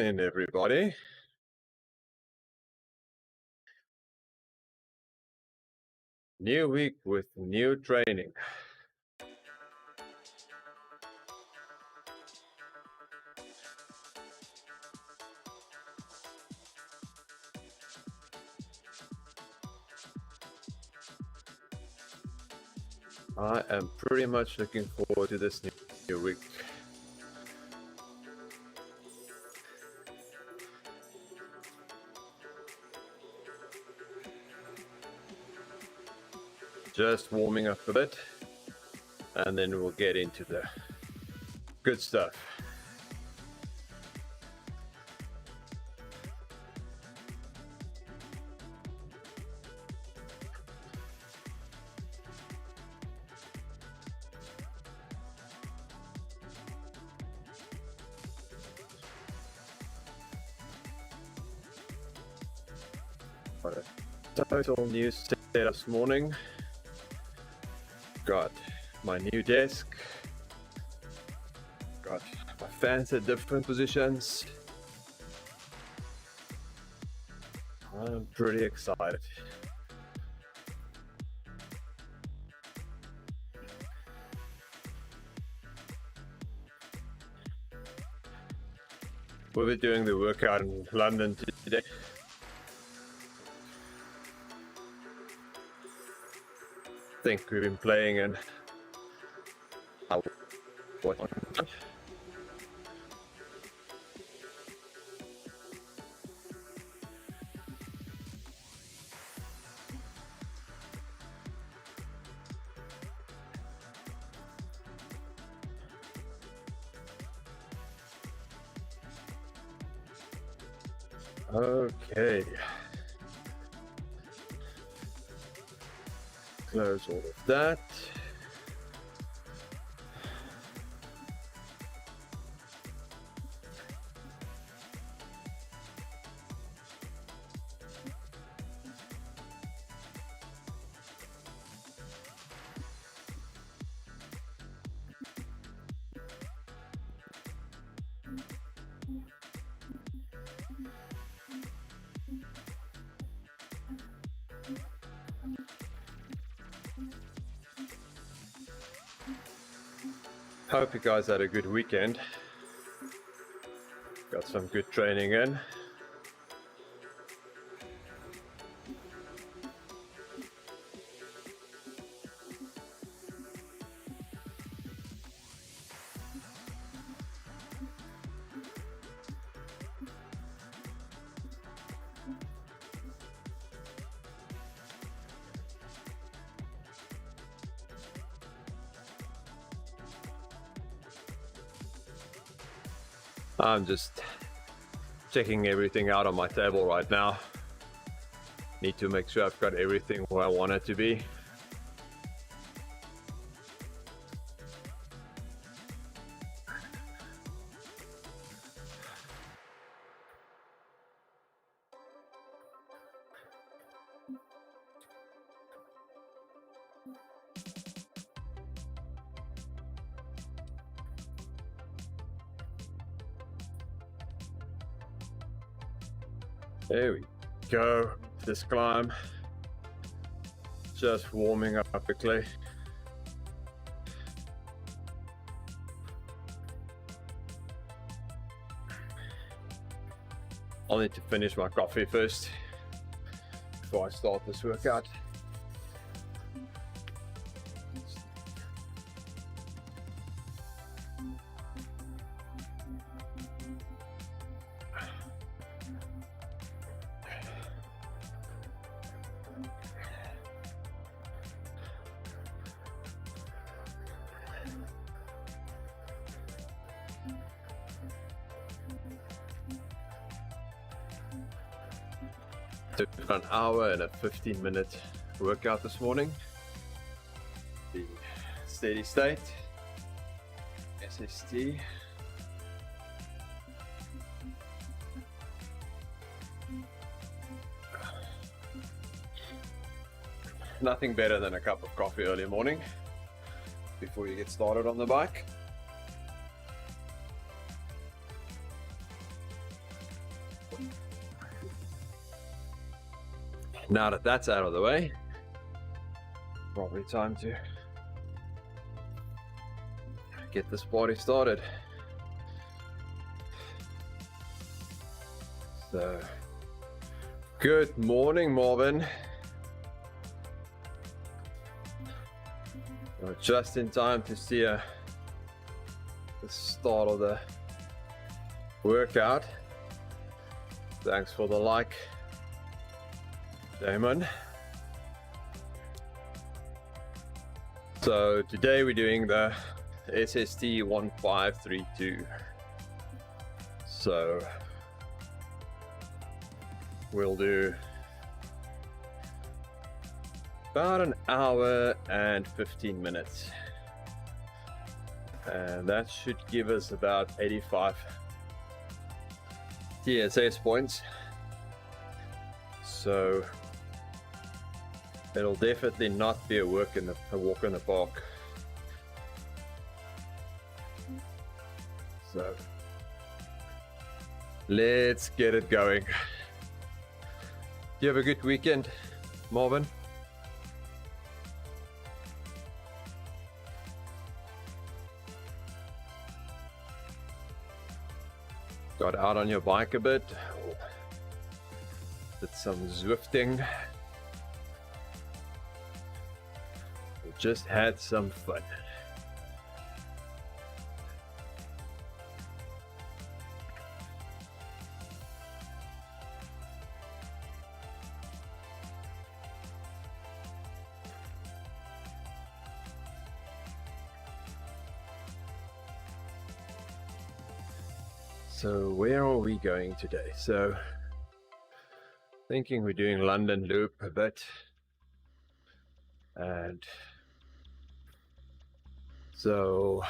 morning, everybody. New week with new training. I am pretty much looking forward to this new week. Just warming up a bit, and then we'll get into the good stuff. Total new setup this morning. Got my new desk. Got my fans at different positions. I'm pretty excited. We'll be doing the workout in London today. I think we've been playing in okay. Close all of that. Hope you guys had a good weekend. Got some good training in. I'm just checking everything out on my table right now. Need to make sure I've got everything where I want it to be. There we go, this climb. Just warming up quickly. I'll need to finish my coffee first before I start this workout. Took an hour and a 15-minute workout this morning. The steady state, SST. Nothing better than a cup of coffee early morning before you get started on the bike. Now that that's out of the way, probably time to get this party started. So, good morning, Marvin. We're just in time to see the start of the workout. Thanks for the like, Damon. So today we're doing the SST 1532. So we'll do about an hour and 15 minutes. And that should give us about 85 TSS points. So it'll definitely not be a walk in the park. So let's get it going. Do you have a good weekend, Marvin? Got out on your bike a bit, did some Zwifting, just had some fun. So where are we going today? So thinking we're doing London Loop a bit, and so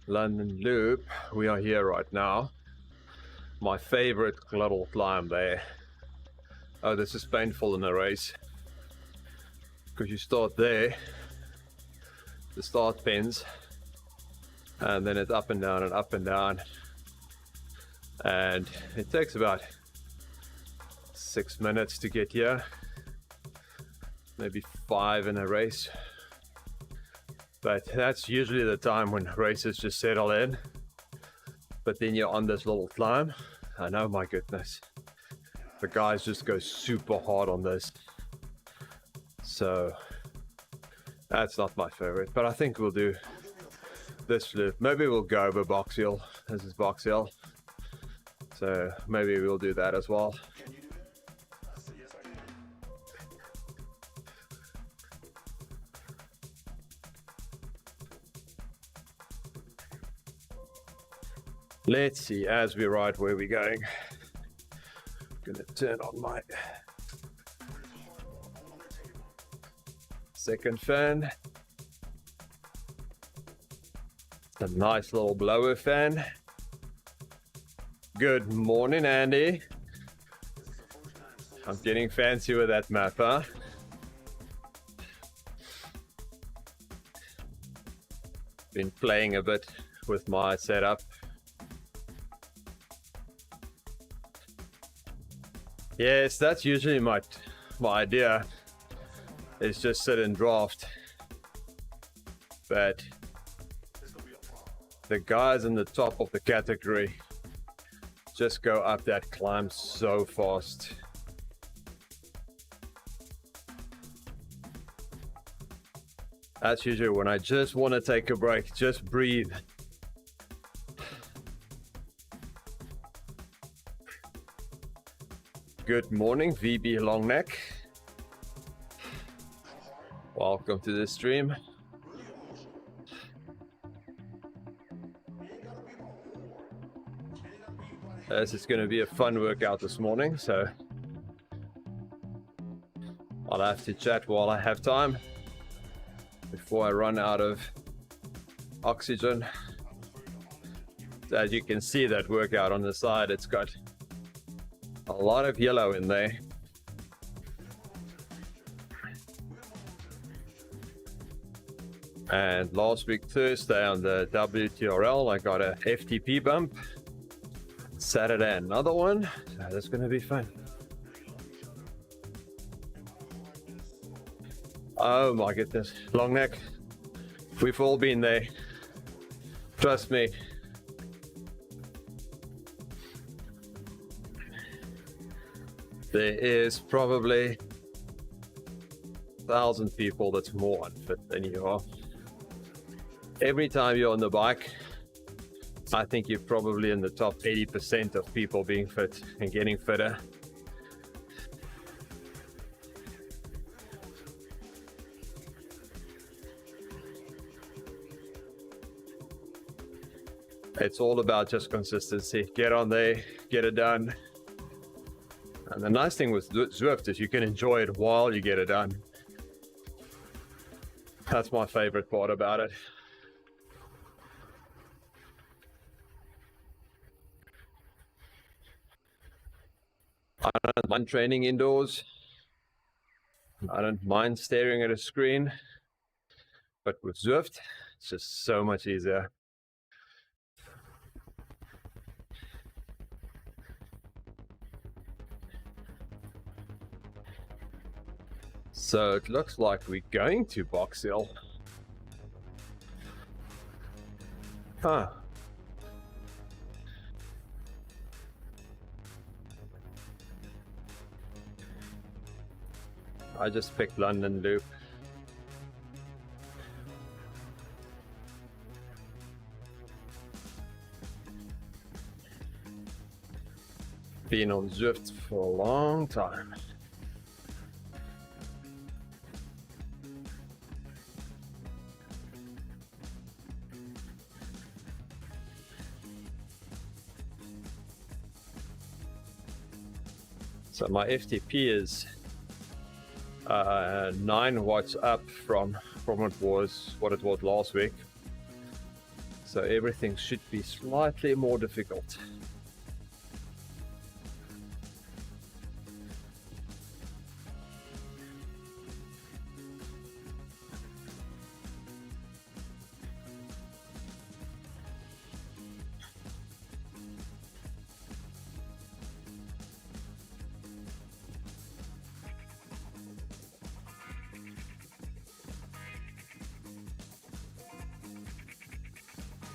London Loop, we are here right now. My favorite little climb there. Oh, this is painful in a race because you start there, the start pins, and then it's up and down and up and down, and it takes about 6 minutes to get here, maybe 5 in a race, but that's usually the time when races just settle in. But then you're on this little climb, and oh my goodness, the guys just go super hard on this. So that's not my favorite, but I think we'll do this loop. Maybe we'll go over Box Hill. This is Box Hill, so maybe we'll do that as well. Let's see as we ride where we're going. I'm gonna turn on my second fan. A nice little blower fan. Good morning, Andy. I'm getting fancy with that map, huh? Been playing a bit with my setup. Yes, that's usually my idea, is just sit and draft. But the guys in the top of the category just go up that climb so fast. That's usually when I just want to take a break, just breathe. Good morning, VB Longneck. Welcome to the stream. This is going to be a fun workout this morning, so I'll have to chat while I have time before I run out of oxygen. So as you can see, that workout on the side, it's got a lot of yellow in there. And last week Thursday on the WTRL, I got a FTP bump. Saturday, another one. So that's going to be fun. Oh my goodness, long neck. We've all been there. Trust me. There is probably 1,000 people that's more unfit than you are. Every time you're on the bike, I think you're probably in the top 80% of people being fit and getting fitter. It's all about just consistency. Get on there, get it done. And the nice thing with Zwift is you can enjoy it while you get it done. That's my favorite part about it. I don't mind training indoors. I don't mind staring at a screen. But with Zwift, it's just so much easier. So it looks like we're going to Box Hill. Huh. I just picked London Loop. Been on Zwift for a long time. So my FTP is 9 watts up from what it was last week. So everything should be slightly more difficult.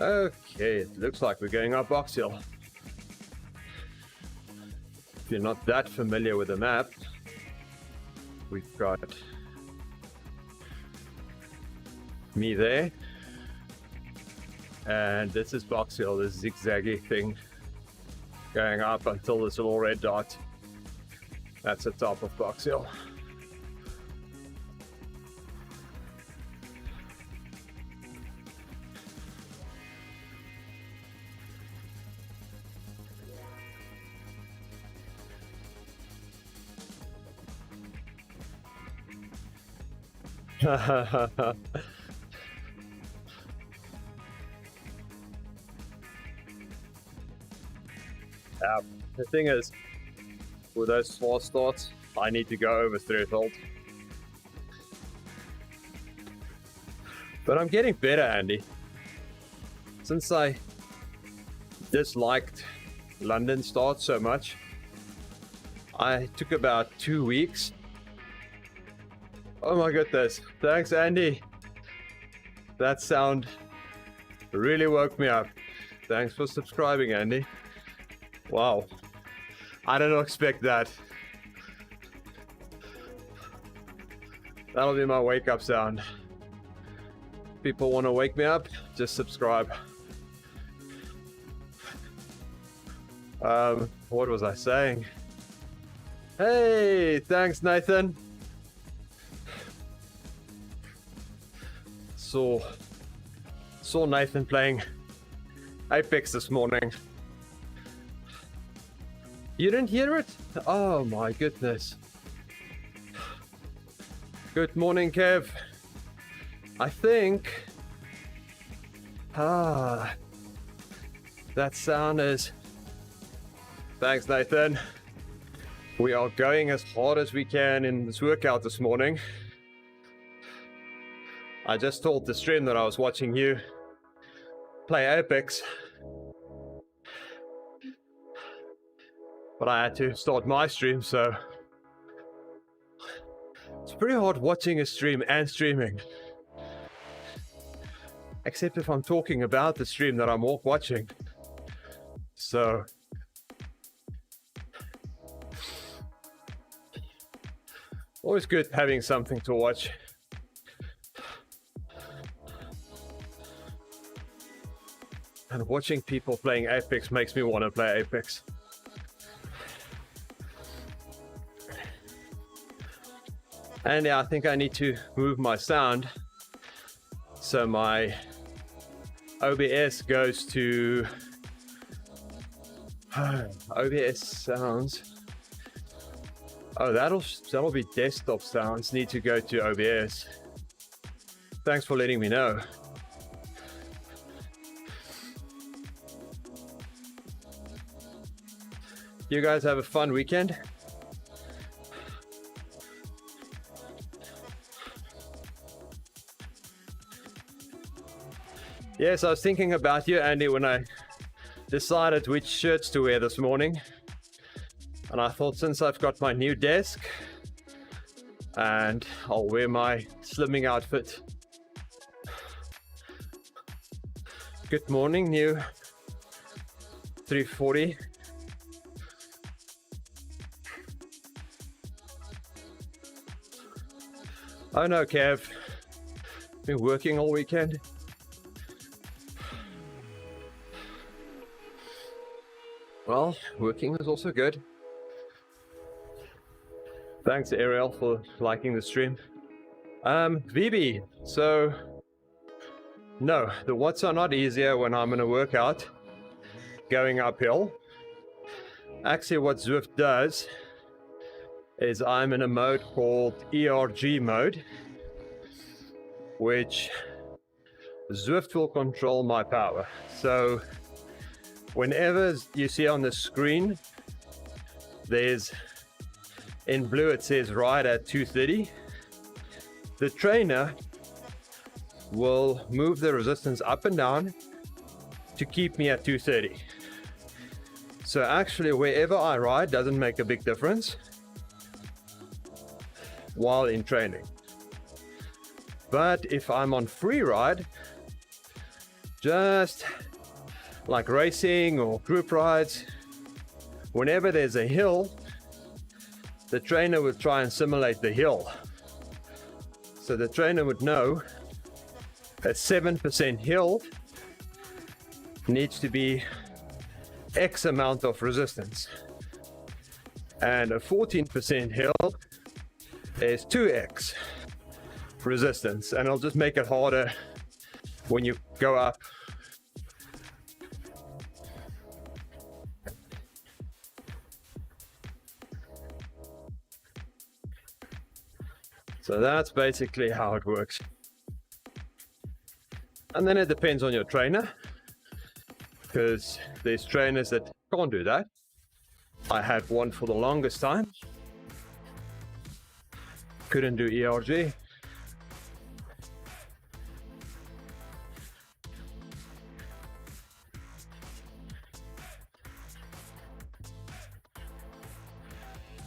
Okay, it looks like we're going up Box Hill. If you're not that familiar with the map, we've got me there, and this is Box Hill, this zigzaggy thing going up until this little red dot. That's the top of Box Hill. The thing is, with those small starts, I need to go over threshold. But I'm getting better, Andy. Since I disliked London starts so much, I took about 2 weeks. Oh my goodness, thanks Andy. That sound really woke me up. Thanks for subscribing, Andy. Wow, I didn't expect that. That'll be my wake up sound. People want to wake me up, just subscribe. What was I saying? Hey, thanks Nathan. Saw Nathan playing Apex this morning. You didn't hear it? Oh my goodness. Good morning, Kev. I think that sound is... Thanks, Nathan. We are going as hard as we can in this workout this morning. I just told the stream that I was watching you play Apex. but I had to start my stream, so it's pretty hard watching a stream and streaming. Except if I'm talking about the stream that I'm watching. So always good having something to watch. And watching people playing Apex makes me want to play Apex. And yeah, I think I need to move my sound so my OBS goes to OBS sounds. Oh, that'll be desktop sounds. Need to go to OBS. Thanks for letting me know. You guys have a fun weekend. Yes, I was thinking about you, Andy, when I decided which shirts to wear this morning. And I thought, since I've got my new desk, and I'll wear my slimming outfit. Good morning, new 340. Oh no, Kev. Been working all weekend. Well, working is also good. Thanks, Ariel, for liking the stream. VB, so no, the watts are not easier when I'm in a workout going uphill. Actually, what Zwift does is I'm in a mode called ERG mode, which Zwift will control my power. So whenever you see on the screen, there's in blue it says ride at 230. The trainer will move the resistance up and down to keep me at 230. So actually wherever I ride doesn't make a big difference while in training. But if I'm on free ride, just like racing or group rides, whenever there's a hill, the trainer would try and simulate the hill. So the trainer would know a 7% hill needs to be X amount of resistance, and a 14% hill is 2X resistance, and it'll just make it harder when you go up. So that's basically how it works. And then it depends on your trainer, because there's trainers that can't do that. I had one for the longest time. Couldn't do ERG.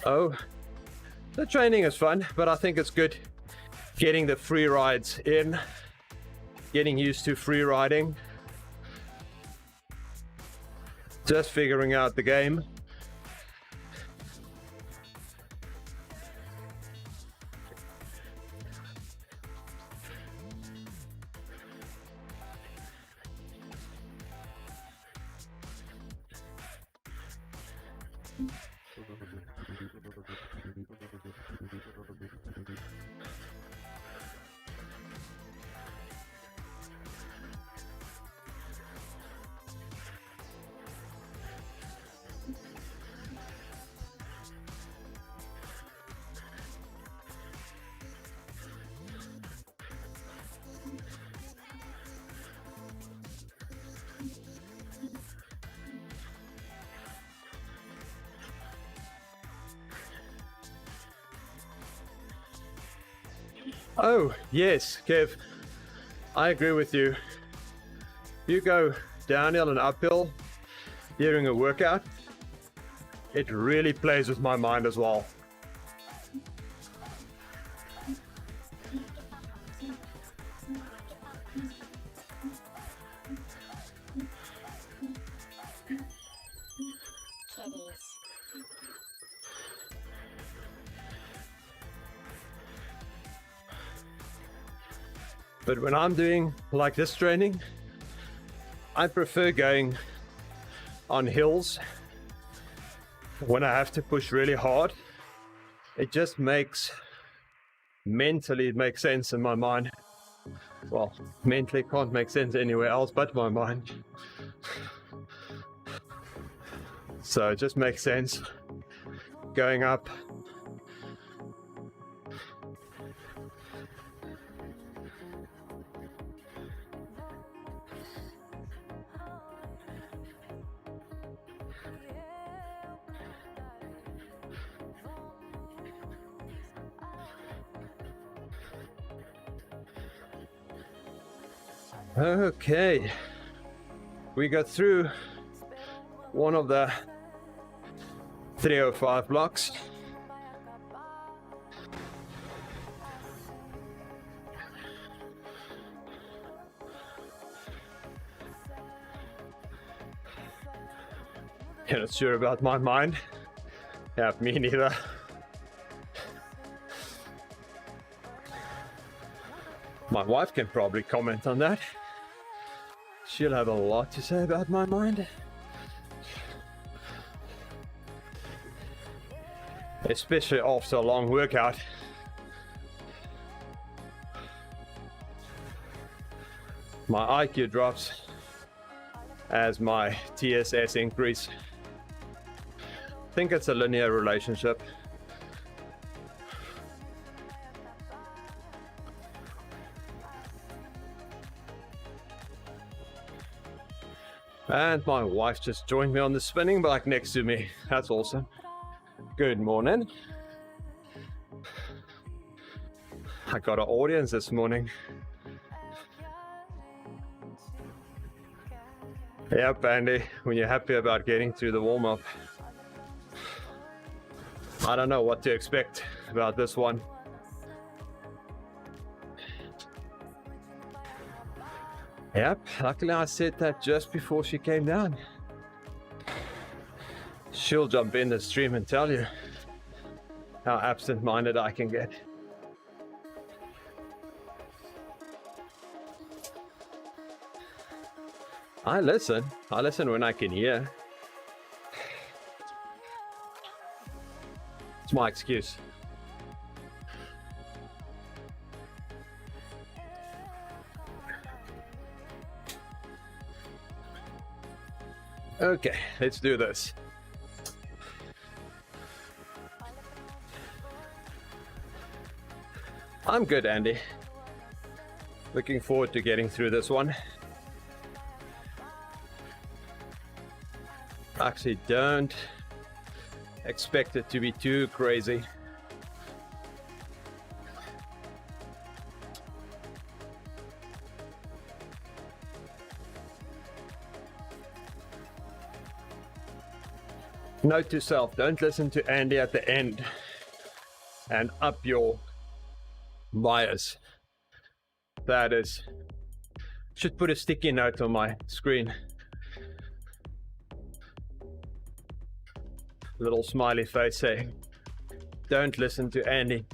Oh, the training is fun, but I think it's good getting the free rides in, getting used to free riding, just figuring out the game. Oh, yes, Kev, I agree with you. You go downhill and uphill during a workout, it really plays with my mind as well. But when I'm doing like this training, I prefer going on hills when I have to push really hard. It just mentally it makes sense in my mind. Well, mentally it can't make sense anywhere else but my mind. So it just makes sense going up. Okay, we got through one of the 305 blocks. You're not sure about my mind? Yeah, me neither. My wife can probably comment on that. She'll have a lot to say about my mind. Especially after a long workout. My IQ drops as my TSS increase. I think it's a linear relationship. And my wife just joined me on the spinning bike next to me. That's awesome. Good morning. I got an audience this morning. Yep, Andy, when you're happy about getting through the warm-up. I don't know what to expect about this one. Yep, luckily I said that just before she came down. She'll jump in the stream and tell you how absent-minded I can get. I listen when I can hear. It's my excuse. Okay, let's do this. I'm good, Andy. Looking forward to getting through this one. Actually, don't expect it to be too crazy. Note to self, don't listen to Andy at the end and up your bias. That is, should put a sticky note on my screen. Little smiley face saying, don't listen to Andy.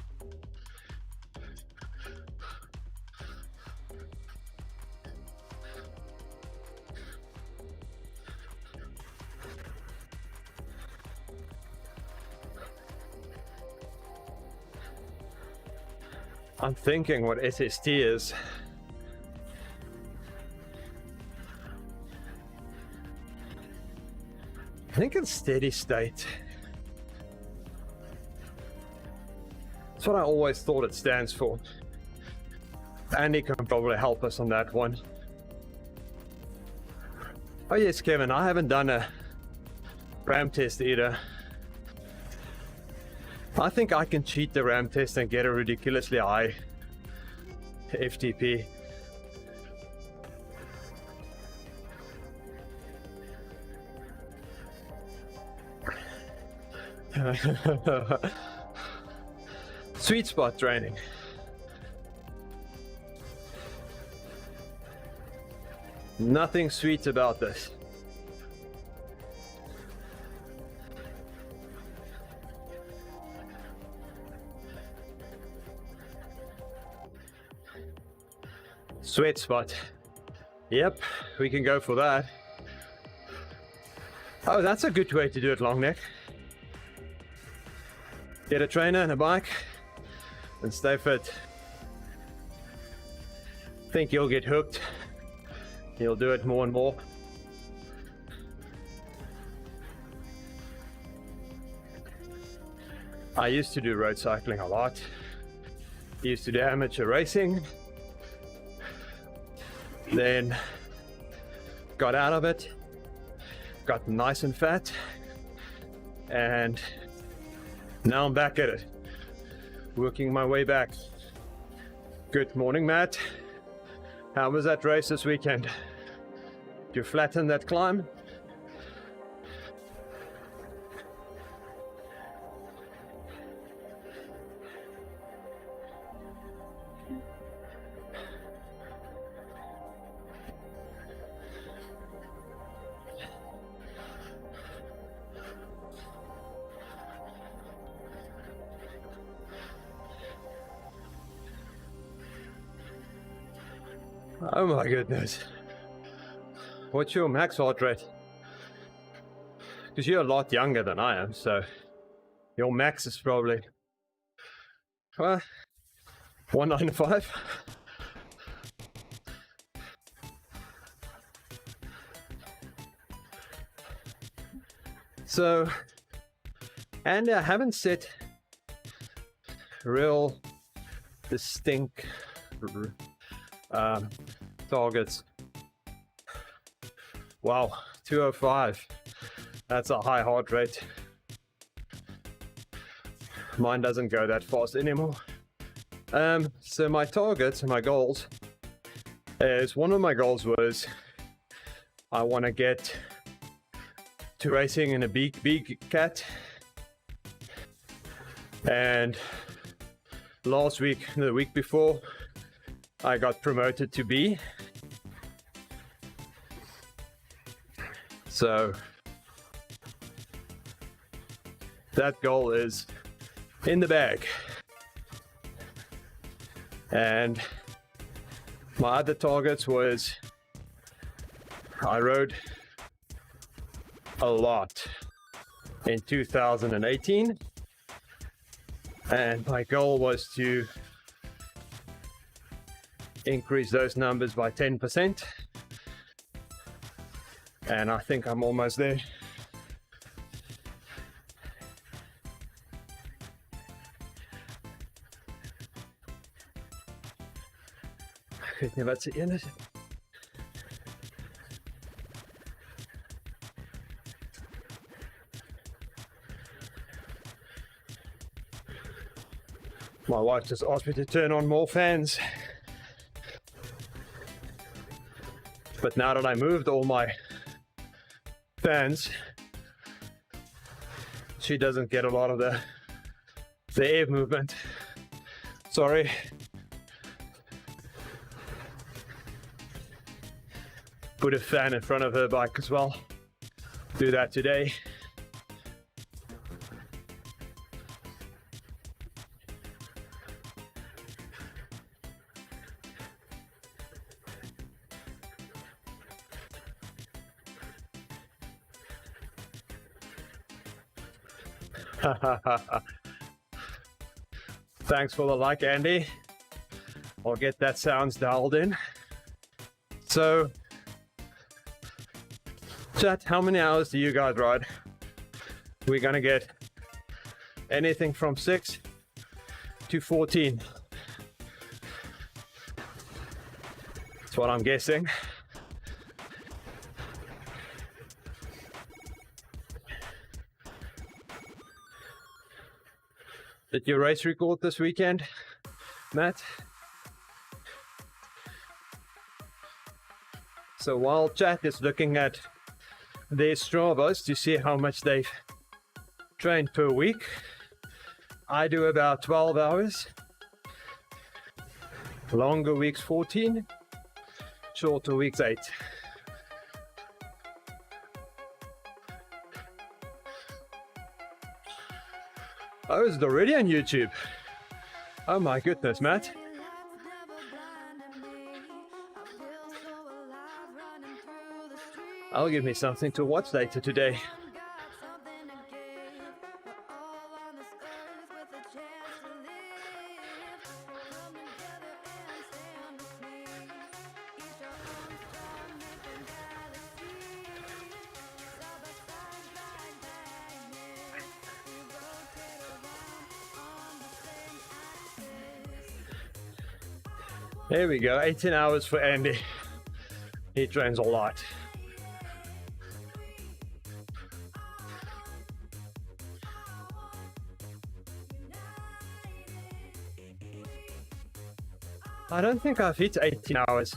I'm thinking what SST is. I think it's steady state. That's what I always thought it stands for. Andy can probably help us on that one. Oh yes, Kevin, I haven't done a RAM test either. I think I can cheat the RAM test and get a ridiculously high FTP. Sweet spot training. Nothing sweet about this. Sweat spot. Yep, we can go for that. Oh, that's a good way to do it, long neck. Get a trainer and a bike and stay fit. Think you'll get hooked. You'll do it more and more. I used to do road cycling a lot. Used to do amateur racing. Then got out of it, got nice and fat, and now I'm back at it, working my way back. Good morning, Matt. How was that race this weekend? Did you flatten that climb? Oh my goodness. What's your max heart rate? Because you're a lot younger than I am, so your max is probably 195. So, and I haven't set real distinct targets. Wow, 205. That's a high heart rate. Mine doesn't go that fast anymore. So my targets, my goals, is one of my goals was I want to get to racing in a big cat. And last week, the week before, I got promoted to B. So that goal is in the bag. And my other targets was I rode a lot in 2018. And my goal was to increase those numbers by 10%. And I think I'm almost there. Ik weet niet wat ze in is. My wife just asked me to turn on more fans. But now that I moved all my fans, she doesn't get a lot of the air movement. Sorry. Put a fan in front of her bike as well. Do that today. Thanks for the like, Andy. I'll get that sounds dialed in. So, chat, how many hours do you guys ride? We're gonna get anything from 6 to 14. That's what I'm guessing. Did you race record this weekend, Matt? So while chat is looking at their Stravas to see how much they've train per week. I do about 12 hours. Longer weeks 14, shorter weeks 8. Oh, is it already on YouTube? Oh my goodness, Matt. I'll give me something to watch later today. There we go, 18 hours for Andy. He trains a lot. I don't think I've hit 18 hours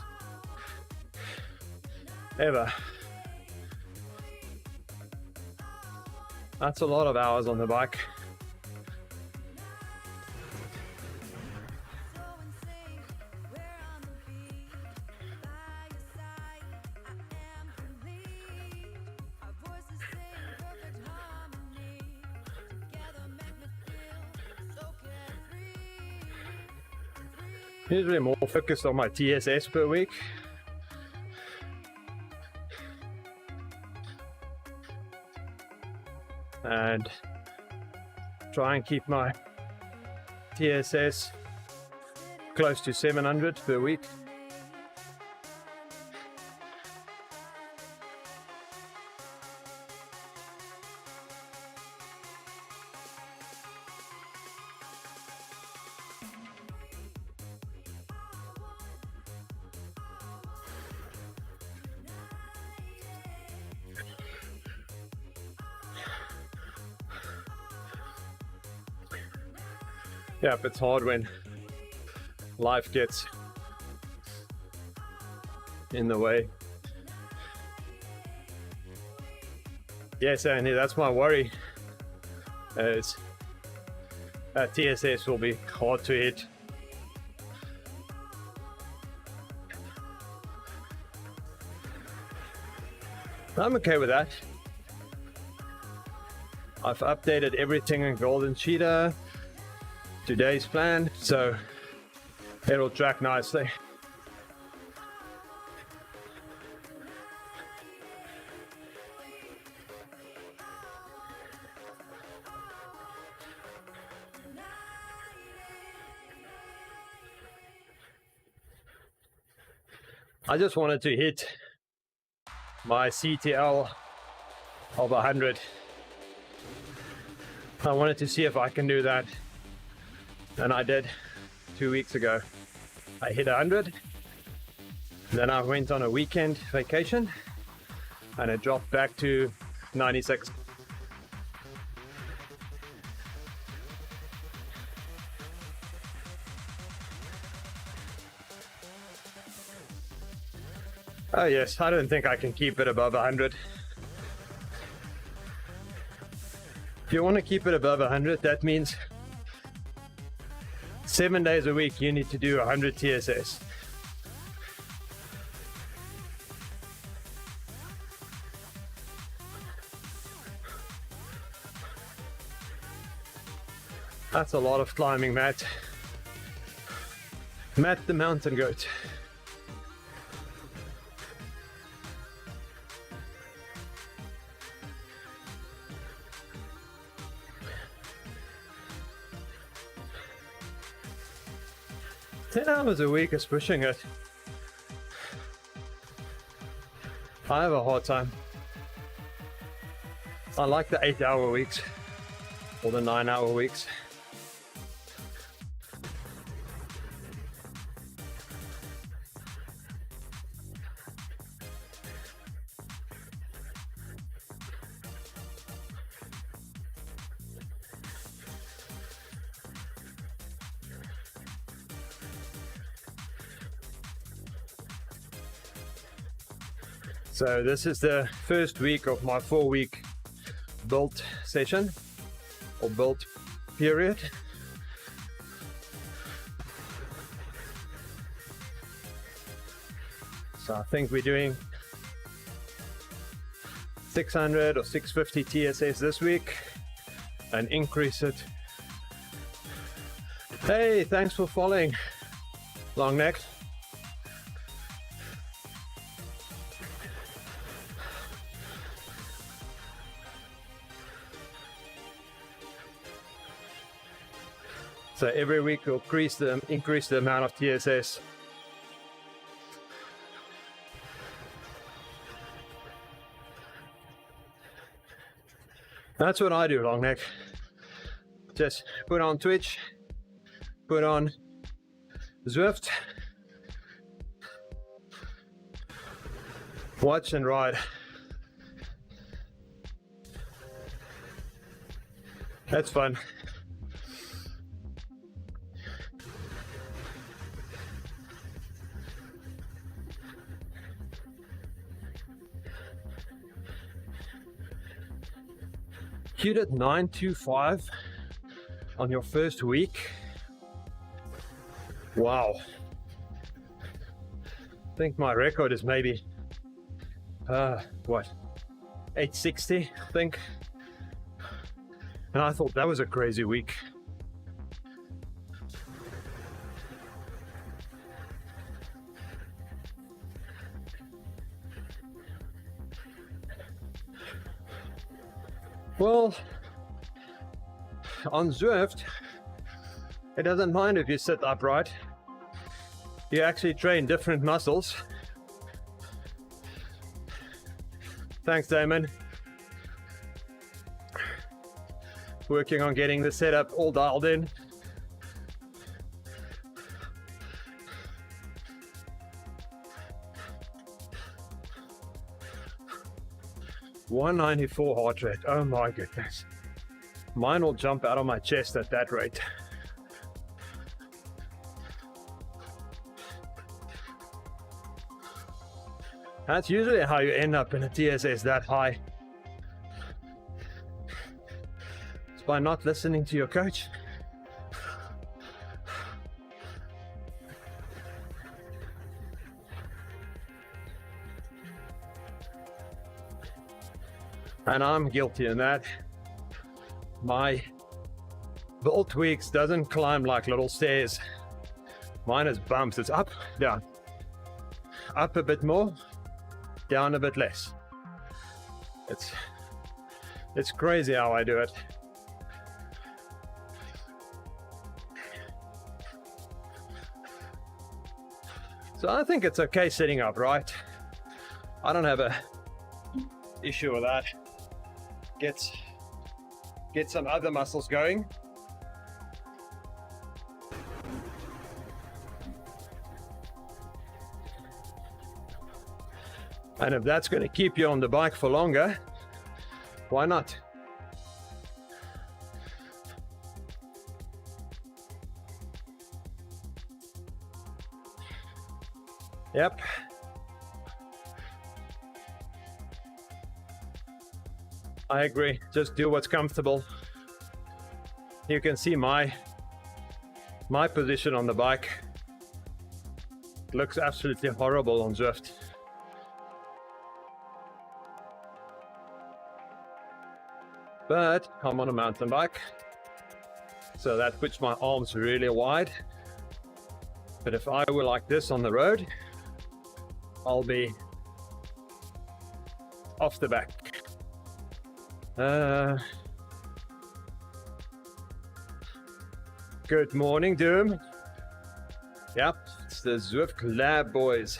ever. That's a lot of hours on the bike. Usually more focused on my TSS per week. And try and keep my TSS close to 700 per week. Yeah, it's hard when life gets in the way. Yes, Andy, that's my worry. Is that TSS will be hard to hit. I'm okay with that. I've updated everything in Golden Cheetah. Today's plan, so it'll track nicely. I just wanted to hit my CTL of 100. I wanted to see if I can do that. And I did 2 weeks ago. I hit 100. Then I went on a weekend vacation and it dropped back to 96. Oh yes, I don't think I can keep it above 100. If you want to keep it above 100, that means 7 days a week you need to do 100 TSS. That's a lot of climbing, Matt. Matt the mountain goat. Ten hours a week is pushing it. I have a hard time. I like the 8-hour weeks or the 9-hour weeks. So this is the first week of my 4-week build session. or build period. So I think we're doing 600 or 650 TSS this week and increase it. Hey, thanks for following, long neck. So every week we'll increase the amount of TSS. That's what I do, long neck. Just put on Twitch, put on Zwift, watch and ride. That's fun. You did 925 on your first week. Wow. I think my record is maybe what, 860, I think. And I thought that was a crazy week. Well, on Zwift, it doesn't mind if you sit upright. You actually train different muscles. Thanks, Damon. Working on getting the setup all dialed in. (194) heart rate. Oh my goodness. Mine will jump out of my chest at that rate. That's usually how you end up in a TSS that high. It's by not listening to your coach. And I'm guilty in that. My build tweaks doesn't climb like little stairs. Mine is bumps. It's up, down. Up a bit more, down a bit less. It's crazy how I do it. So I think it's okay sitting upright. I don't have a issue with that. Get some other muscles going. And if that's going to keep you on the bike for longer, why not? Yep. I agree. Just do what's comfortable. You can see my position on the bike. It looks absolutely horrible on Zwift. But I'm on a mountain bike, so that puts my arms really wide. But if I were like this on the road, I'll be off the back. Good morning, Doom. Yep, it's the Zwift Lab boys.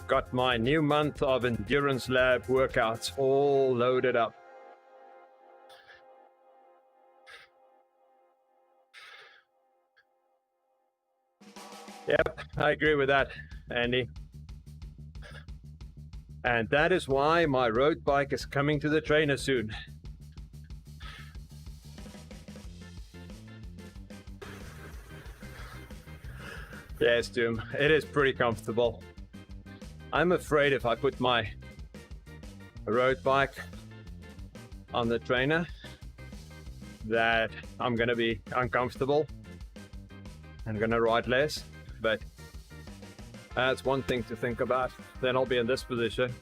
Got my new month of Endurance Lab workouts all loaded up. Yep, I agree with that, Andy. And that is why my road bike is coming to the trainer soon. Yes, Doom, it is pretty comfortable. I'm afraid if I put my road bike on the trainer that I'm gonna be uncomfortable and gonna ride less, but that's one thing to think about. Then I'll be in this position,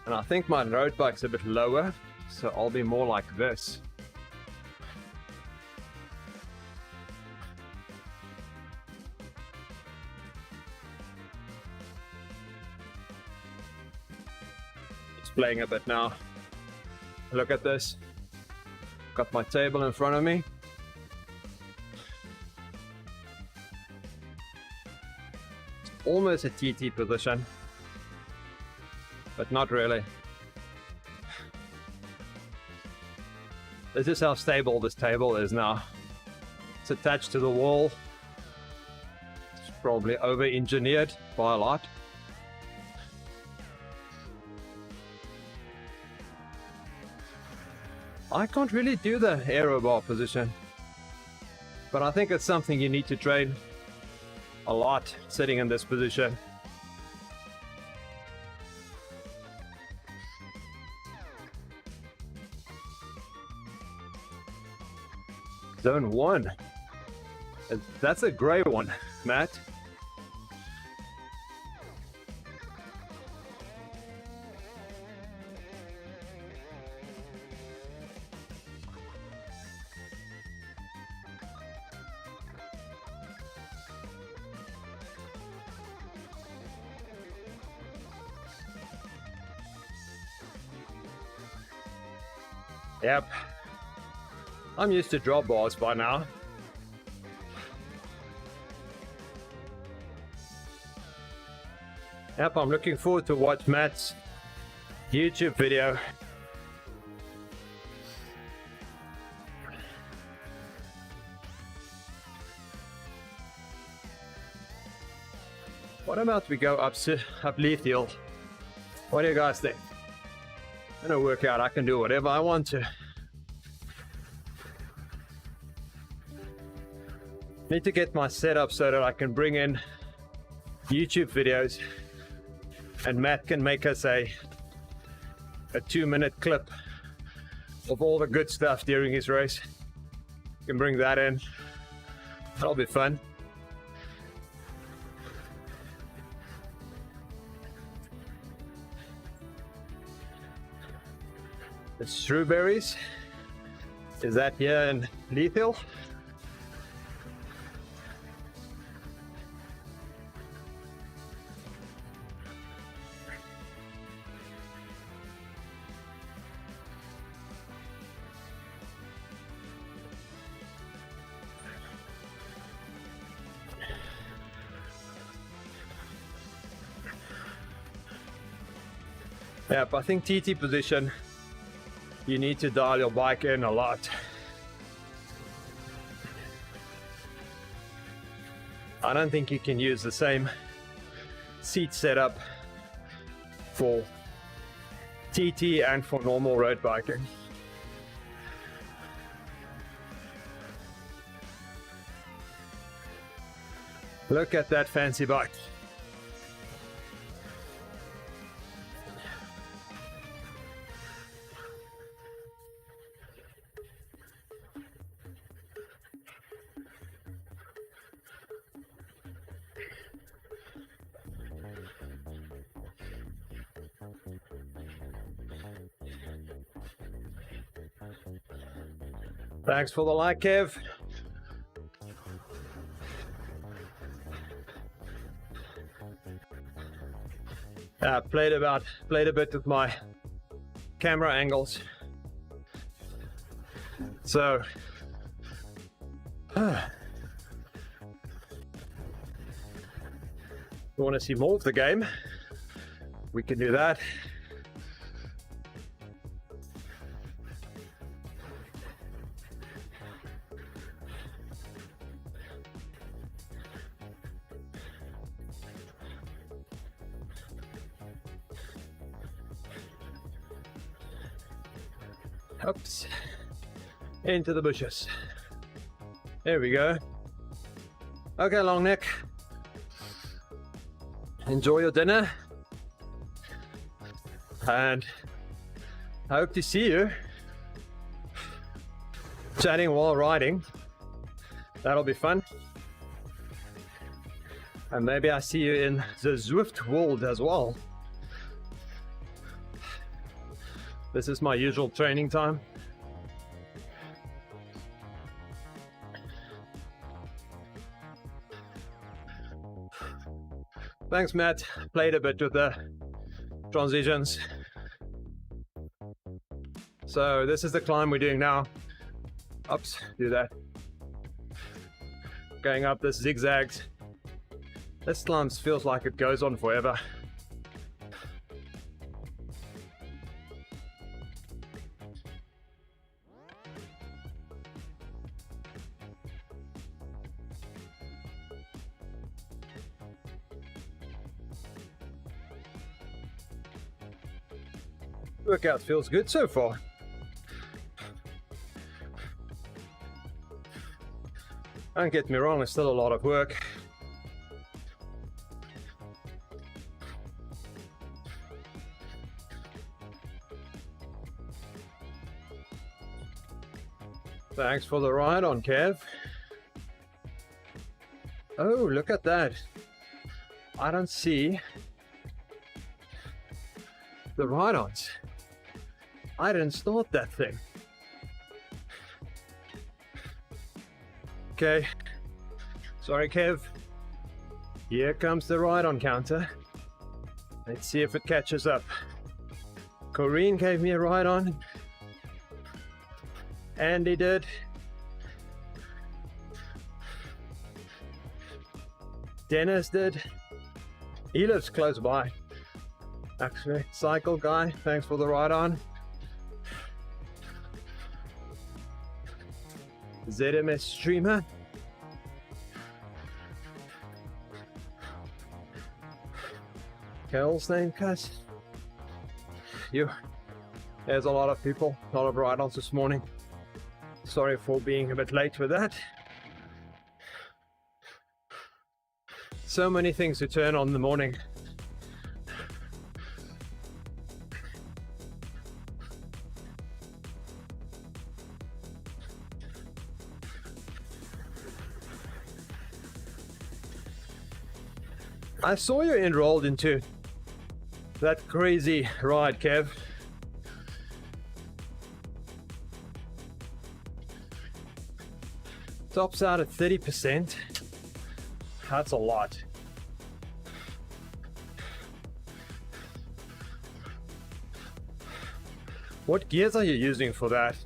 and I think my road bike's a bit lower, so I'll be more like this. It's playing a bit now. Look at this. Got my table in front of me. It's almost a TT position, but not really. This is how stable this table is now. It's attached to the wall. It's probably over-engineered by a lot. I can't really do the aero bar position, but I think it's something you need to train a lot, sitting in this position. Zone 1. That's a gray one, Matt. Yep. I'm used to drop bars by now. Yep, I'm looking forward to watch Matt's YouTube video. What about we go up Leithiel? What do you guys think? In a workout, I can do whatever I want to. Need to get my setup so that I can bring in YouTube videos, and Matt can make us a 2-minute clip of all the good stuff during his race. Can bring that in. That'll be fun. The strawberries, is that here in Leithiel? Yep, I think TT position, you need to dial your bike in a lot. I don't think you can use the same seat setup for TT and for normal road biking. Look at that fancy bike. Thanks for the like, Kev. Played a bit with my camera angles. So you want to see more of the game? We can do that. Oops, into the bushes. There we go. Okay, long neck, enjoy your dinner, and I hope to see you chatting while riding. That'll be fun. And maybe I see you in the Zwift world as well. This is my usual training time. Thanks, Matt. Played a bit with the transitions. So this is the climb we're doing now. Oops, do that. Going up this zigzags. This climb feels like it goes on forever. Workout feels good so far. Don't get me wrong, there's still a lot of work. Thanks for the ride on, Kev. Oh, look at that. I don't see the ride-ons. I didn't start that thing. Okay. Sorry, Kev. Here comes the ride-on counter. Let's see if it catches up. Corrine gave me a ride-on. Andy did. Dennis did. He lives close by. Actually, cycle guy, thanks for the ride-on. ZMS streamer. Carol's name, cuss. There's a lot of people, a lot of ride-ons this morning. Sorry for being a bit late with that. So many things to turn on in the morning. I saw you enrolled into that crazy ride, Kev. Tops out at 30%. That's a lot. What gears are you using for that?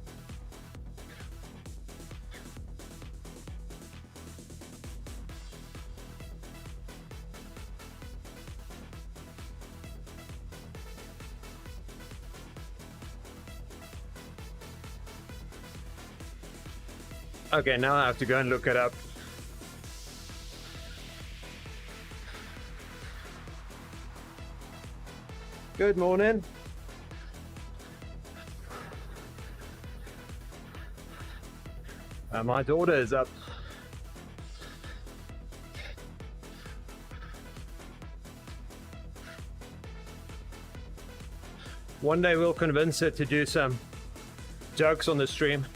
Okay, now I have to go and look it up. Good morning. My daughter is up. One day we'll convince her to do some jokes on the stream.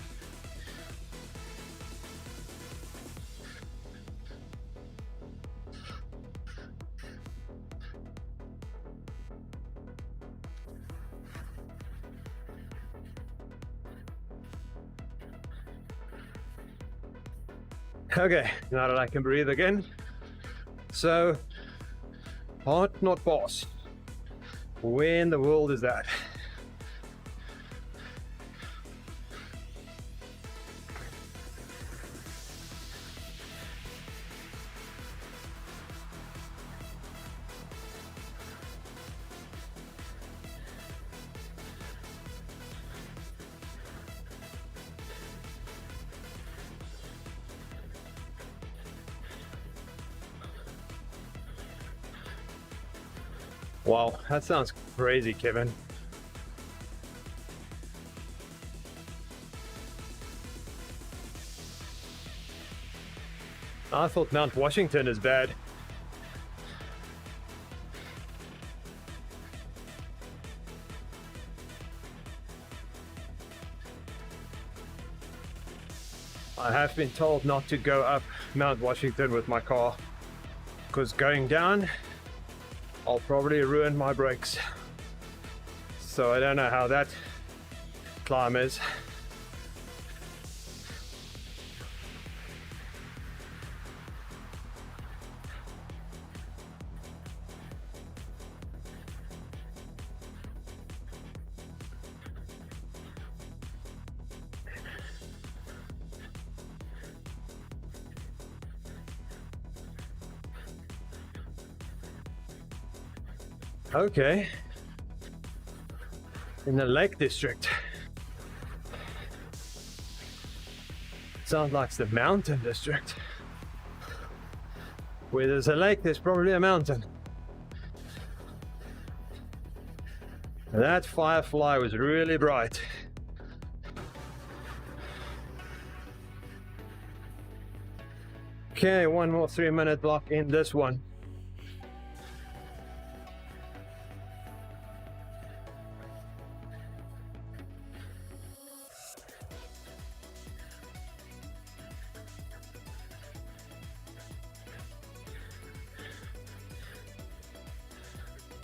Okay, now that I can breathe again. So, heart not boss. Where in the world is that? Wow, that sounds crazy, Kevin. I thought Mount Washington is bad. I have been told not to go up Mount Washington with my car, because going down, I'll probably ruin my brakes. So I don't know how that climb is. Okay, in the Lake District. Sounds like the Mountain District. Where there's a lake, there's probably a mountain. That firefly was really bright. Okay, one more 3-minute block in this one.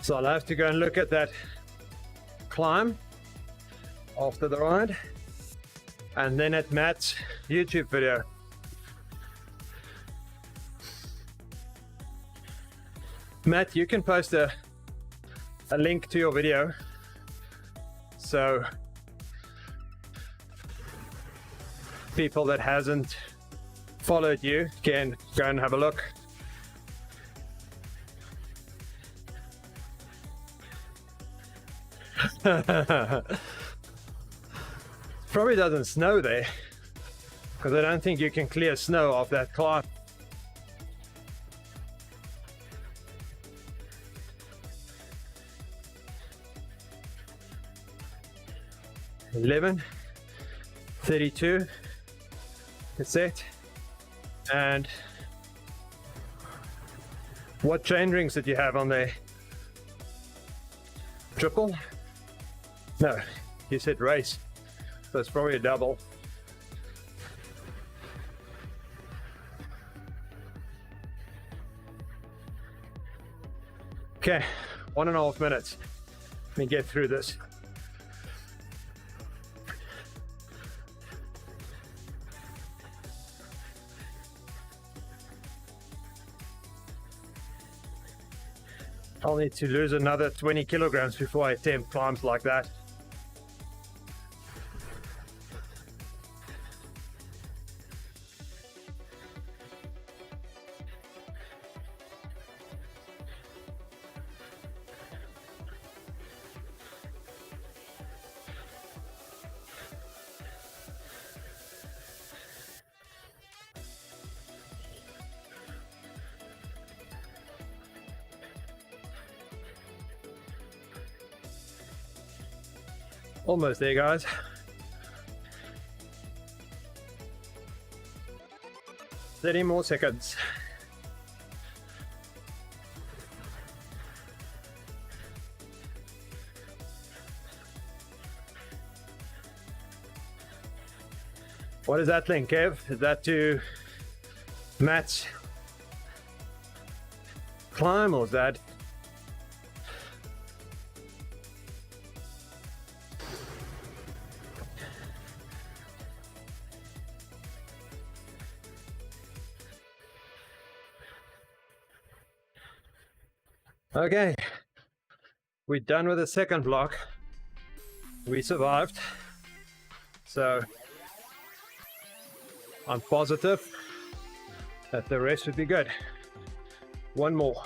So I'll have to go and look at that climb after the ride, and then at Matt's YouTube video. Matt, you can post a link to your video, so people that hasn't followed you can go and have a look. Probably doesn't snow there, because I don't think you can clear snow off that climb. $11, $32 cassette. And what chain rings did you have on there? Triple? No, you said race, so it's probably a double. Okay, 1.5 minutes. Let me get through this. I'll need to lose another 20 kilograms before I attempt climbs like that. Almost there, guys. Thirty more seconds. What is that link, Kev? Is that to Matt's climb, or is that? Okay, we're done with the second block. We survived, so I'm positive that the rest would be good. One more.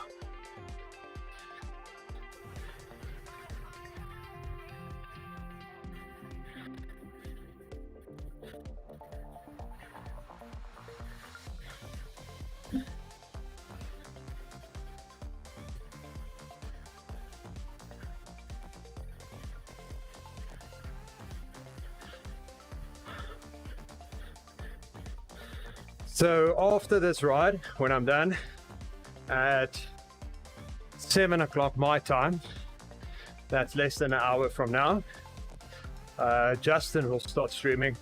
So after this ride, when I'm done at 7 o'clock my time, that's less than an hour from now, Justin will start streaming.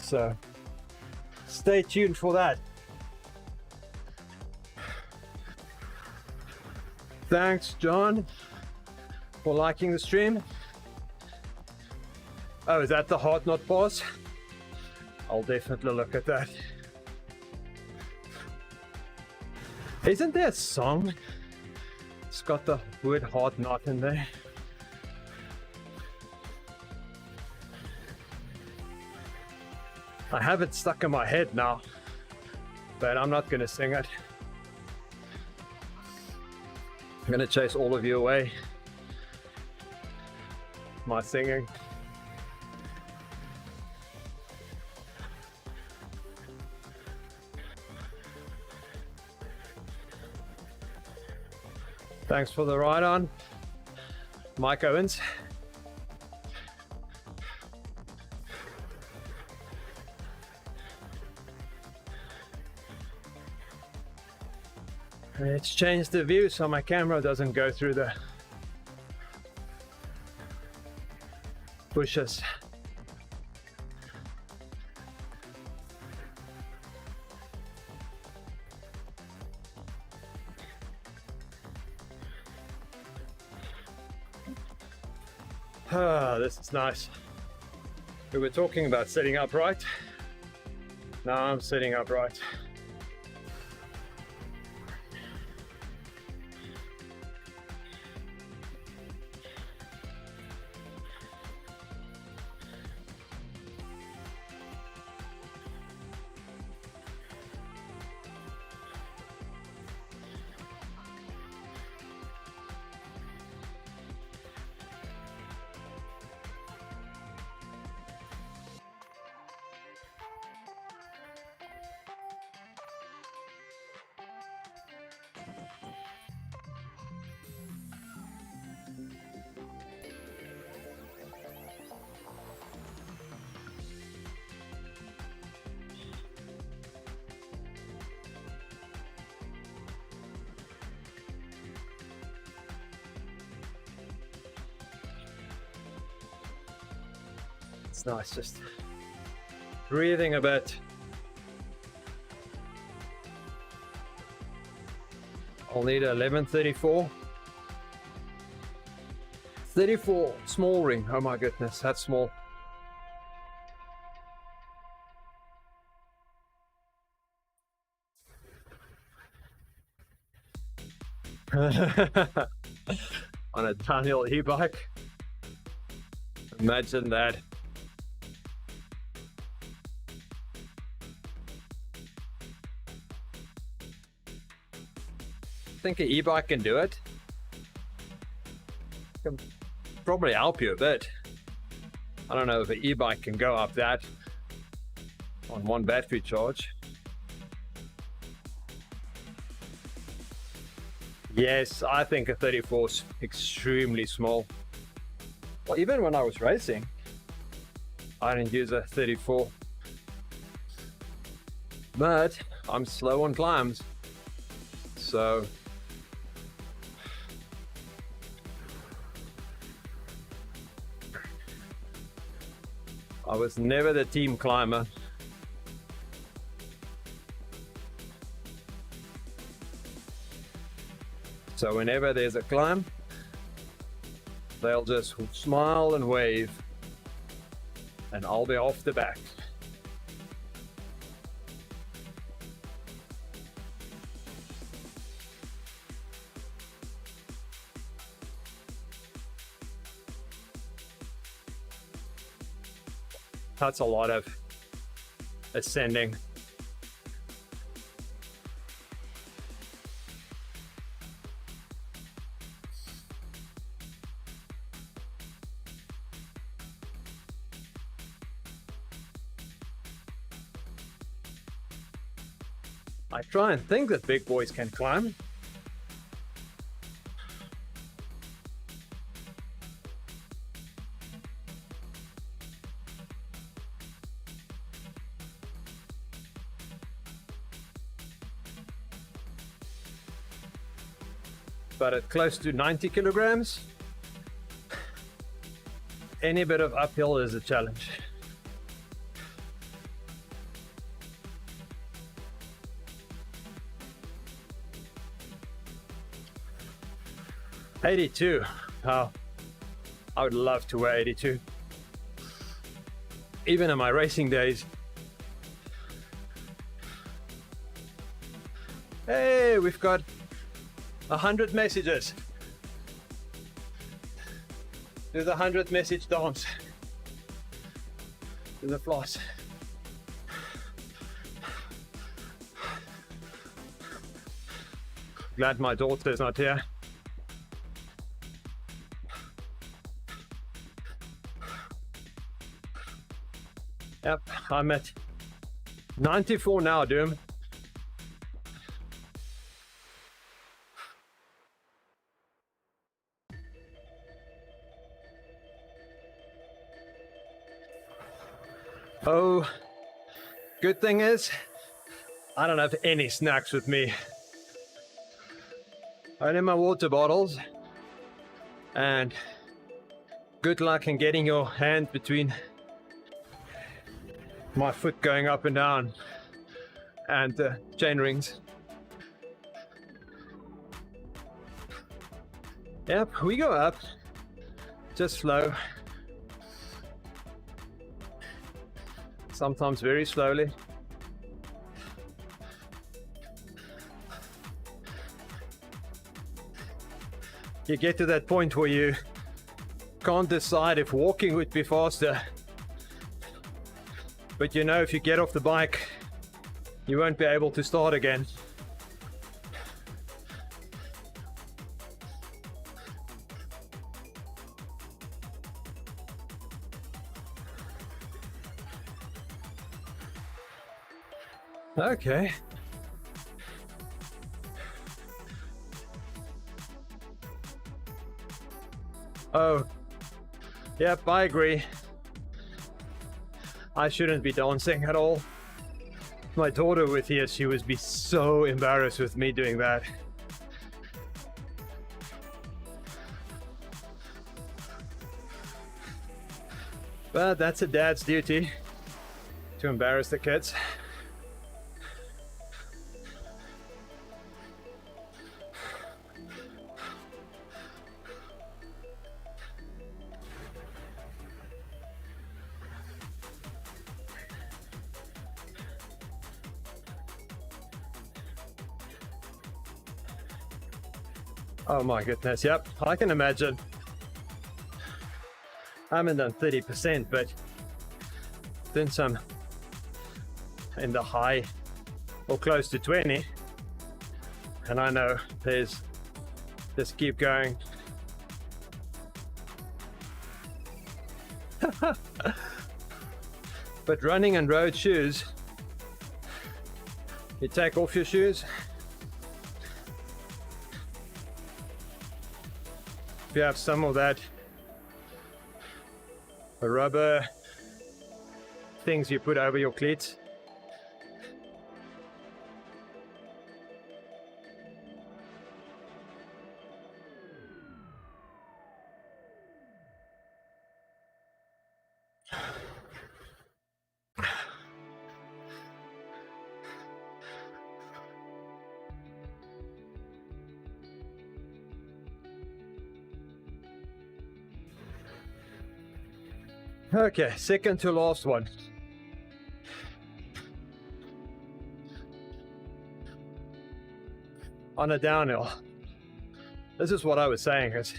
So stay tuned for that. Thanks, John, for liking the stream. Oh, is that the hard knot pass? I'll definitely look at that. Isn't there a song? It's got the word hard knot in there. I have it stuck in my head now, but I'm not going to sing it. I'm going to chase all of you away. My singing. Thanks for the ride on, Mike Owens. Let's change the view so my camera doesn't go through the bushes. Ah, this is nice. We were talking about sitting upright. Now I'm sitting upright. It's nice just breathing a bit. I'll need a 1134. 34 small ring. Oh my goodness, that's small. On a downhill e-bike. Imagine that. I think an e-bike can do it. Can probably help you a bit. I don't know if an e-bike can go up that on one battery charge. Yes, I think a 34 is extremely small. Well, even when I was racing, I didn't use a 34. But I'm slow on climbs, so I was never the team climber. So whenever there's a climb, they'll just smile and wave, and I'll be off the back. That's a lot of ascending. I try and think that big boys can climb. But at close to 90 kilograms, any bit of uphill is a challenge. 82. Oh, I would love to wear 82. Even in my racing days. Hey, we've got 100 messages. Do the 100 message dance. Do the floss. Glad my daughter's not here. Yep, I'm at 94 now, Doom. Oh, good thing is, I don't have any snacks with me. Only my water bottles. And good luck in getting your hand between my foot going up and down and the chain rings. Yep, we go up, just slow. Sometimes very slowly. You get to that point where you can't decide if walking would be faster. But you know, if you get off the bike, you won't be able to start again. Okay. Oh, yep, I agree. I shouldn't be dancing at all. My daughter with here, she would be so embarrassed with me doing that. But that's a dad's duty, to embarrass the kids. Oh my goodness, yep, I can imagine. I haven't done 30%, but done some in the high or close to 20. And I know there's, just keep going. But running in road shoes, you take off your shoes. If you have some of that rubber things you put over your cleats. Okay, second to last one. On a downhill. This is what I was saying, is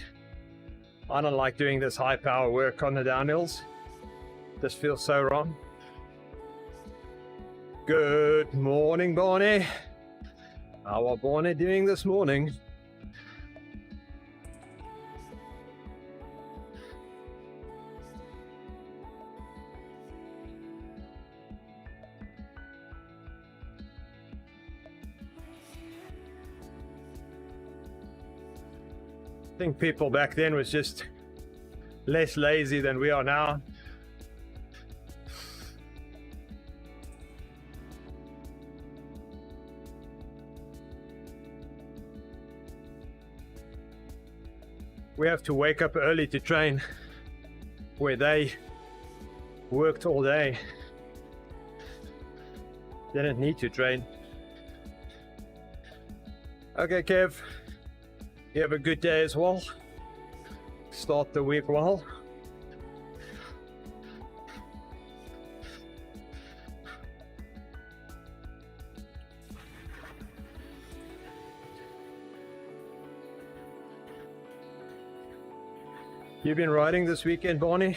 I don't like doing this high power work on the downhills. This feels so wrong. Good morning, Bonnie. How are Bonnie doing this morning? I think people back then was just less lazy than we are now. We have to wake up early to train, where they worked all day. Didn't need to train. Okay, Kev. You have a good day as well. Start the week well. You've been riding this weekend, Barney?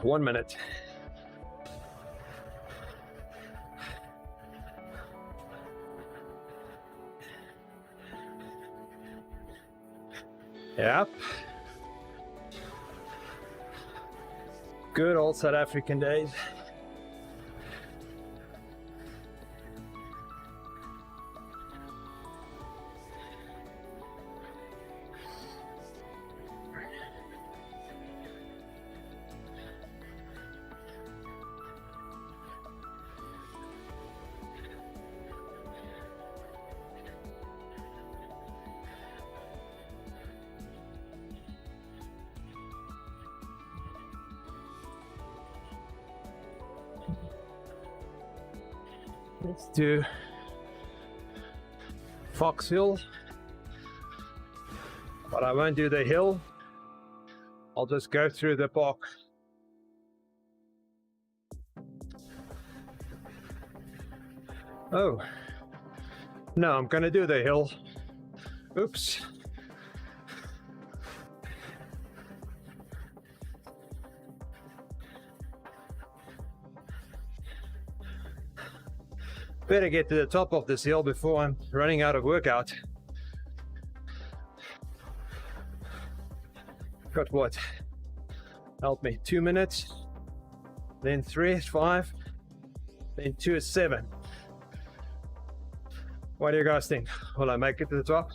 One minute. Yep. Good old South African days. Let's do Fox Hill, but I won't do the hill. I'll just go through the park. Oh, no, I'm gonna do the hill. Oops. Better get to the top of this hill before I'm running out of workout. Got what? Help me. 2 minutes, then 3 is 5, then 2 is 7. What do you guys think? Will I make it to the top?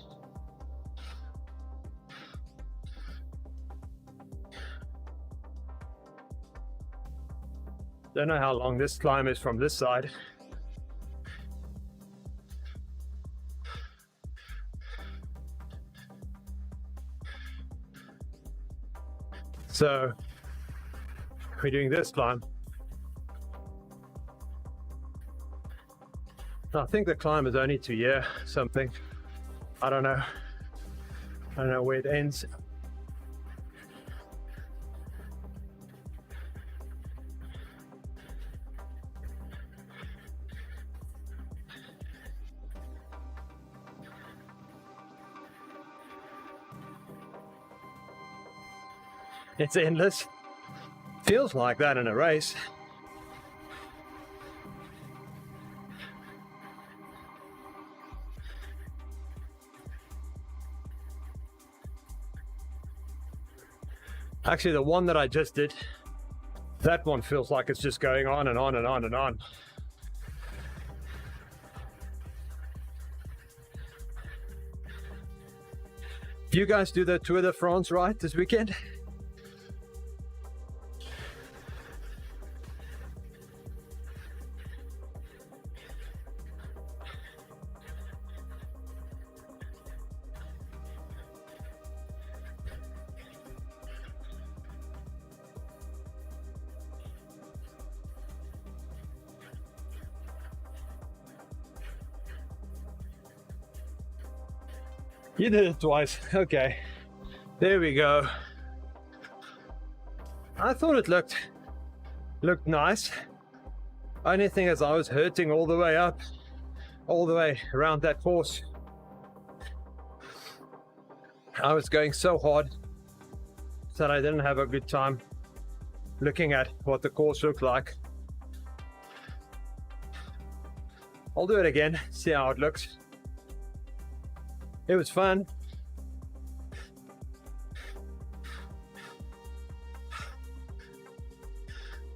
Don't know how long this climb is from this side. So we're doing this climb. I think the climb is only to here something. I don't know. I don't know where it ends. It's endless. Feels like that in a race. Actually, the one that I just did, that one feels like it's just going on and on and on and on. Do you guys do the Tour de France ride this weekend? You did it twice. Okay, there we go. I thought it looked nice. Only thing is I was hurting all the way up, all the way around that course. I was going so hard that I didn't have a good time looking at what the course looked like. I'll do it again, see how it looks. It was fun.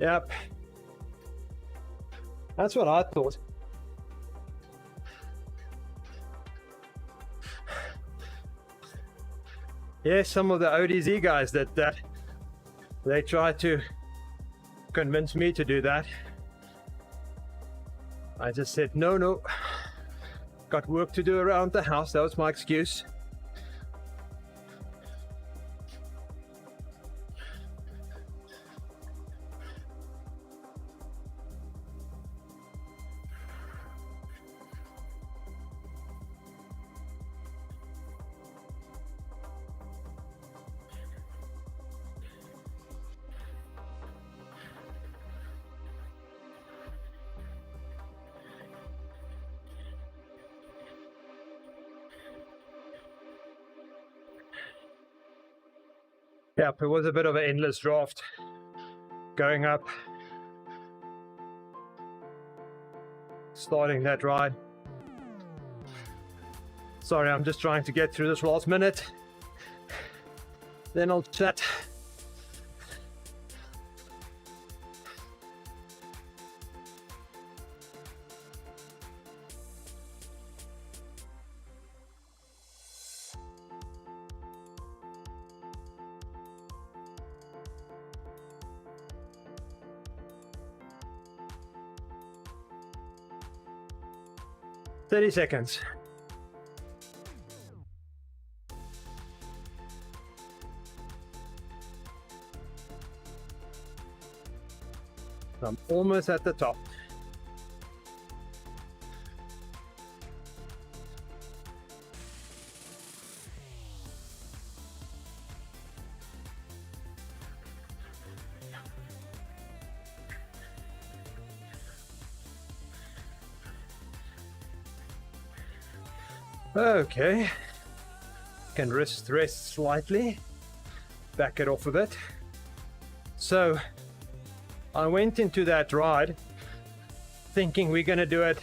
Yep. That's what I thought. Yeah, some of the ODZ guys did that. They tried to convince me to do that. I just said, no, got work to do around the house. That was my excuse. Yep, it was a bit of an endless draft going up, starting that ride. Sorry, I'm just trying to get through this last minute, then I'll chat. "30 seconds. I'm almost at the top. Okay, can rest slightly, back it off a bit. So I went into that ride thinking we're gonna do it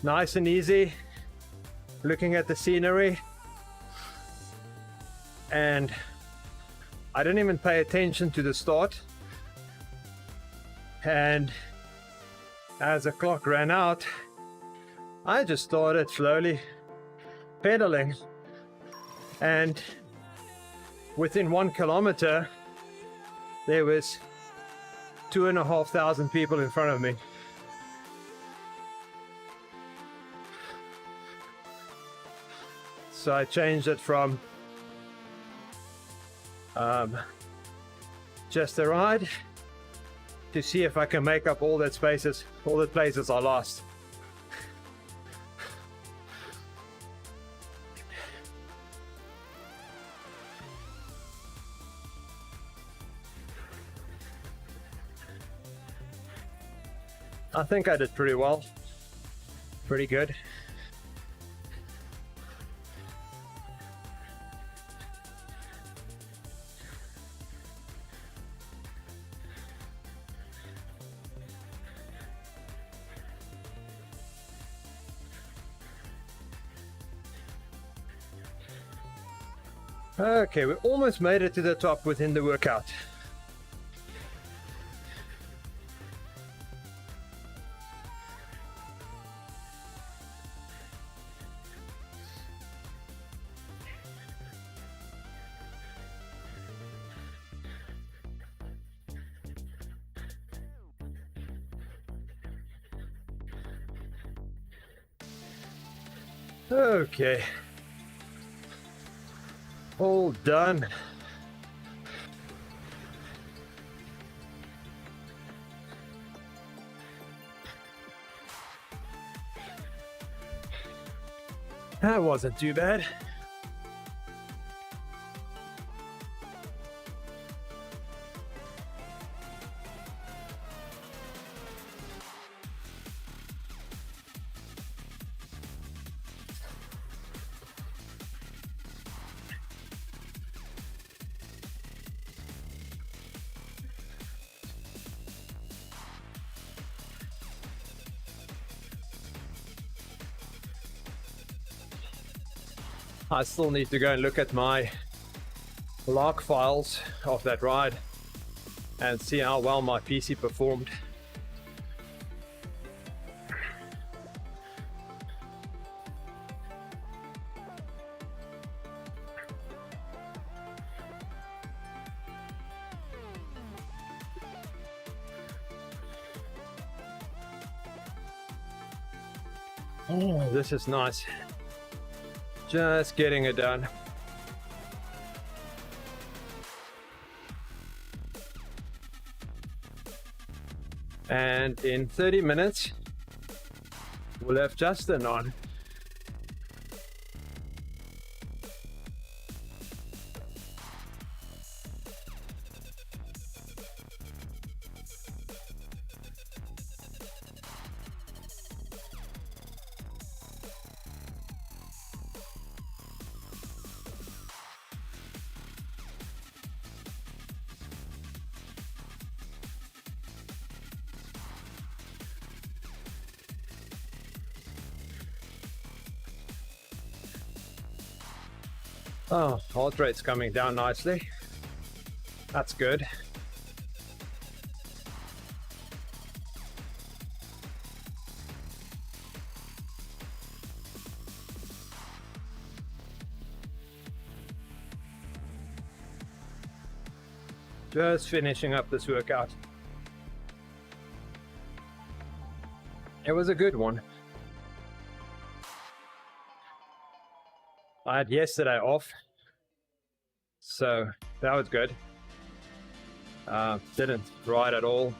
nice and easy, looking at the scenery, and I didn't even pay attention to the start. And as the clock ran out, I just started slowly pedaling, and within 1 kilometer there was 2,500 people in front of me. So I changed it from just a ride to see if I can make up all the places I lost. I think I did pretty well, pretty good. Okay, we almost made it to the top within the workout. Okay, all done. That wasn't too bad. I still need to go and look at my log files of that ride and see how well my PC performed. Oh, this is nice. Just getting it done. And in 30 minutes, we'll have Justin on. Oh, heart rate's coming down nicely. That's good. Just finishing up this workout. It was a good one. I had yesterday off, so that was good. Didn't ride at all.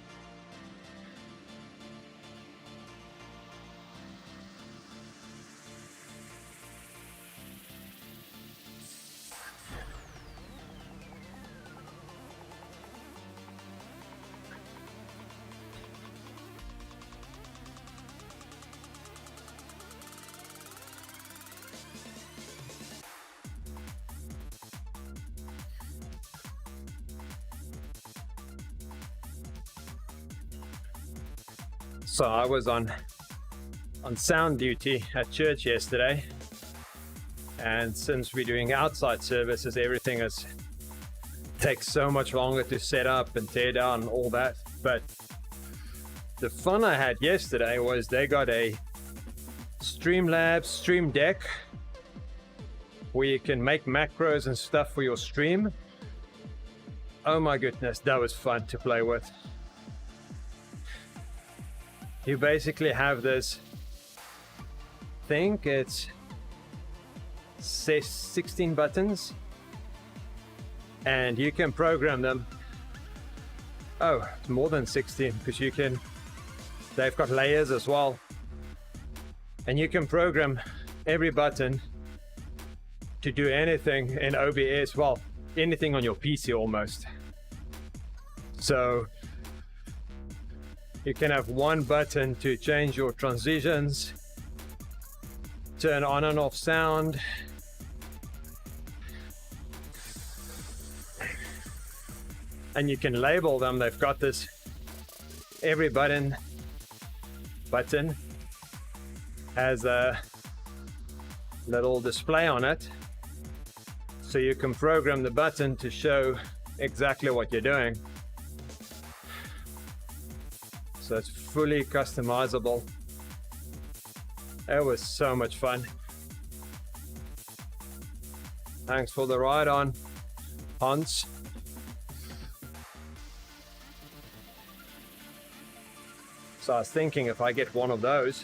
So I was on sound duty at church yesterday, and since we're doing outside services, everything takes so much longer to set up and tear down and all that. But the fun I had yesterday was they got a Streamlabs Stream Deck where you can make macros and stuff for your stream. Oh my goodness, that was fun to play with. You basically have this, I think it's 16 buttons, and you can program them. Oh, it's more than 16 because they've got layers as well. And you can program every button to do anything in OBS, well, anything on your PC almost. So you can have one button to change your transitions, turn on and off sound, and you can label them. They've got this, every button has a little display on it, so you can program the button to show exactly what you're doing. So it's fully customizable. It was so much fun. Thanks for the ride on, Hans. So I was thinking if I get one of those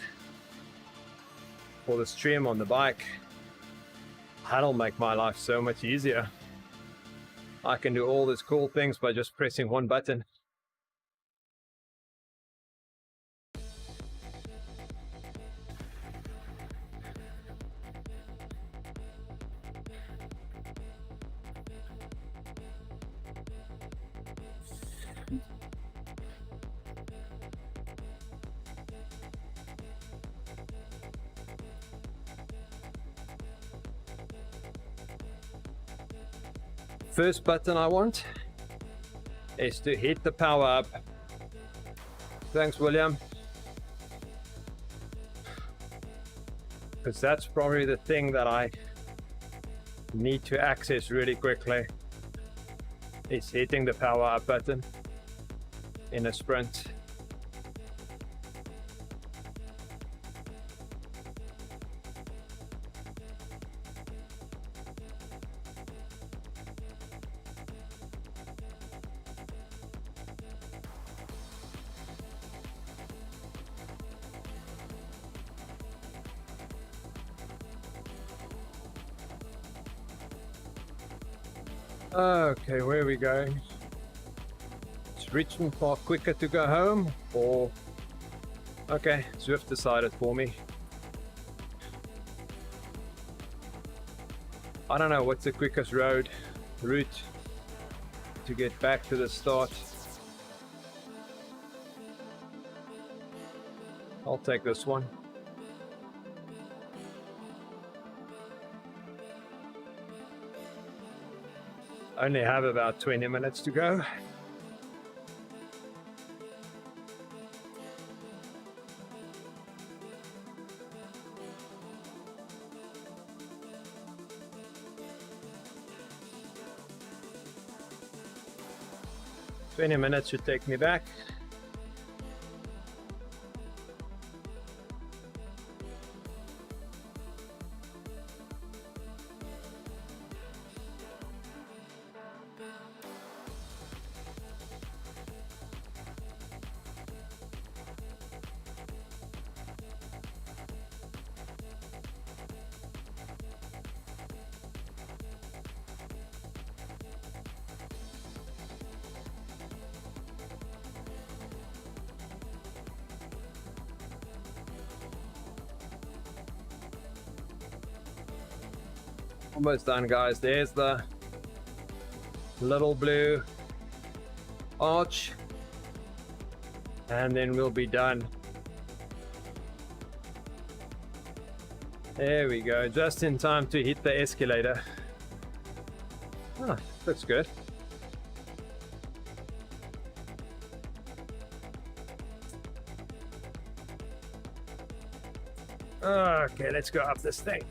for the stream on the bike, that'll make my life so much easier. I can do all these cool things by just pressing one button. First button I want is to hit the power up. Thanks, William. Because that's probably the thing that I need to access really quickly, is hitting the power up button in a sprint. Okay, where are we going? Is Richmond Park quicker to go home, or... Okay, Zwift decided for me. I don't know what's the quickest route to get back to the start. I'll take this one. I only have about 20 minutes to go. Minutes should take me back. Almost done, guys. There's the little blue arch, and then we'll be done. There we go, just in time to hit the escalator. Oh, looks good. Okay, let's go up this thing.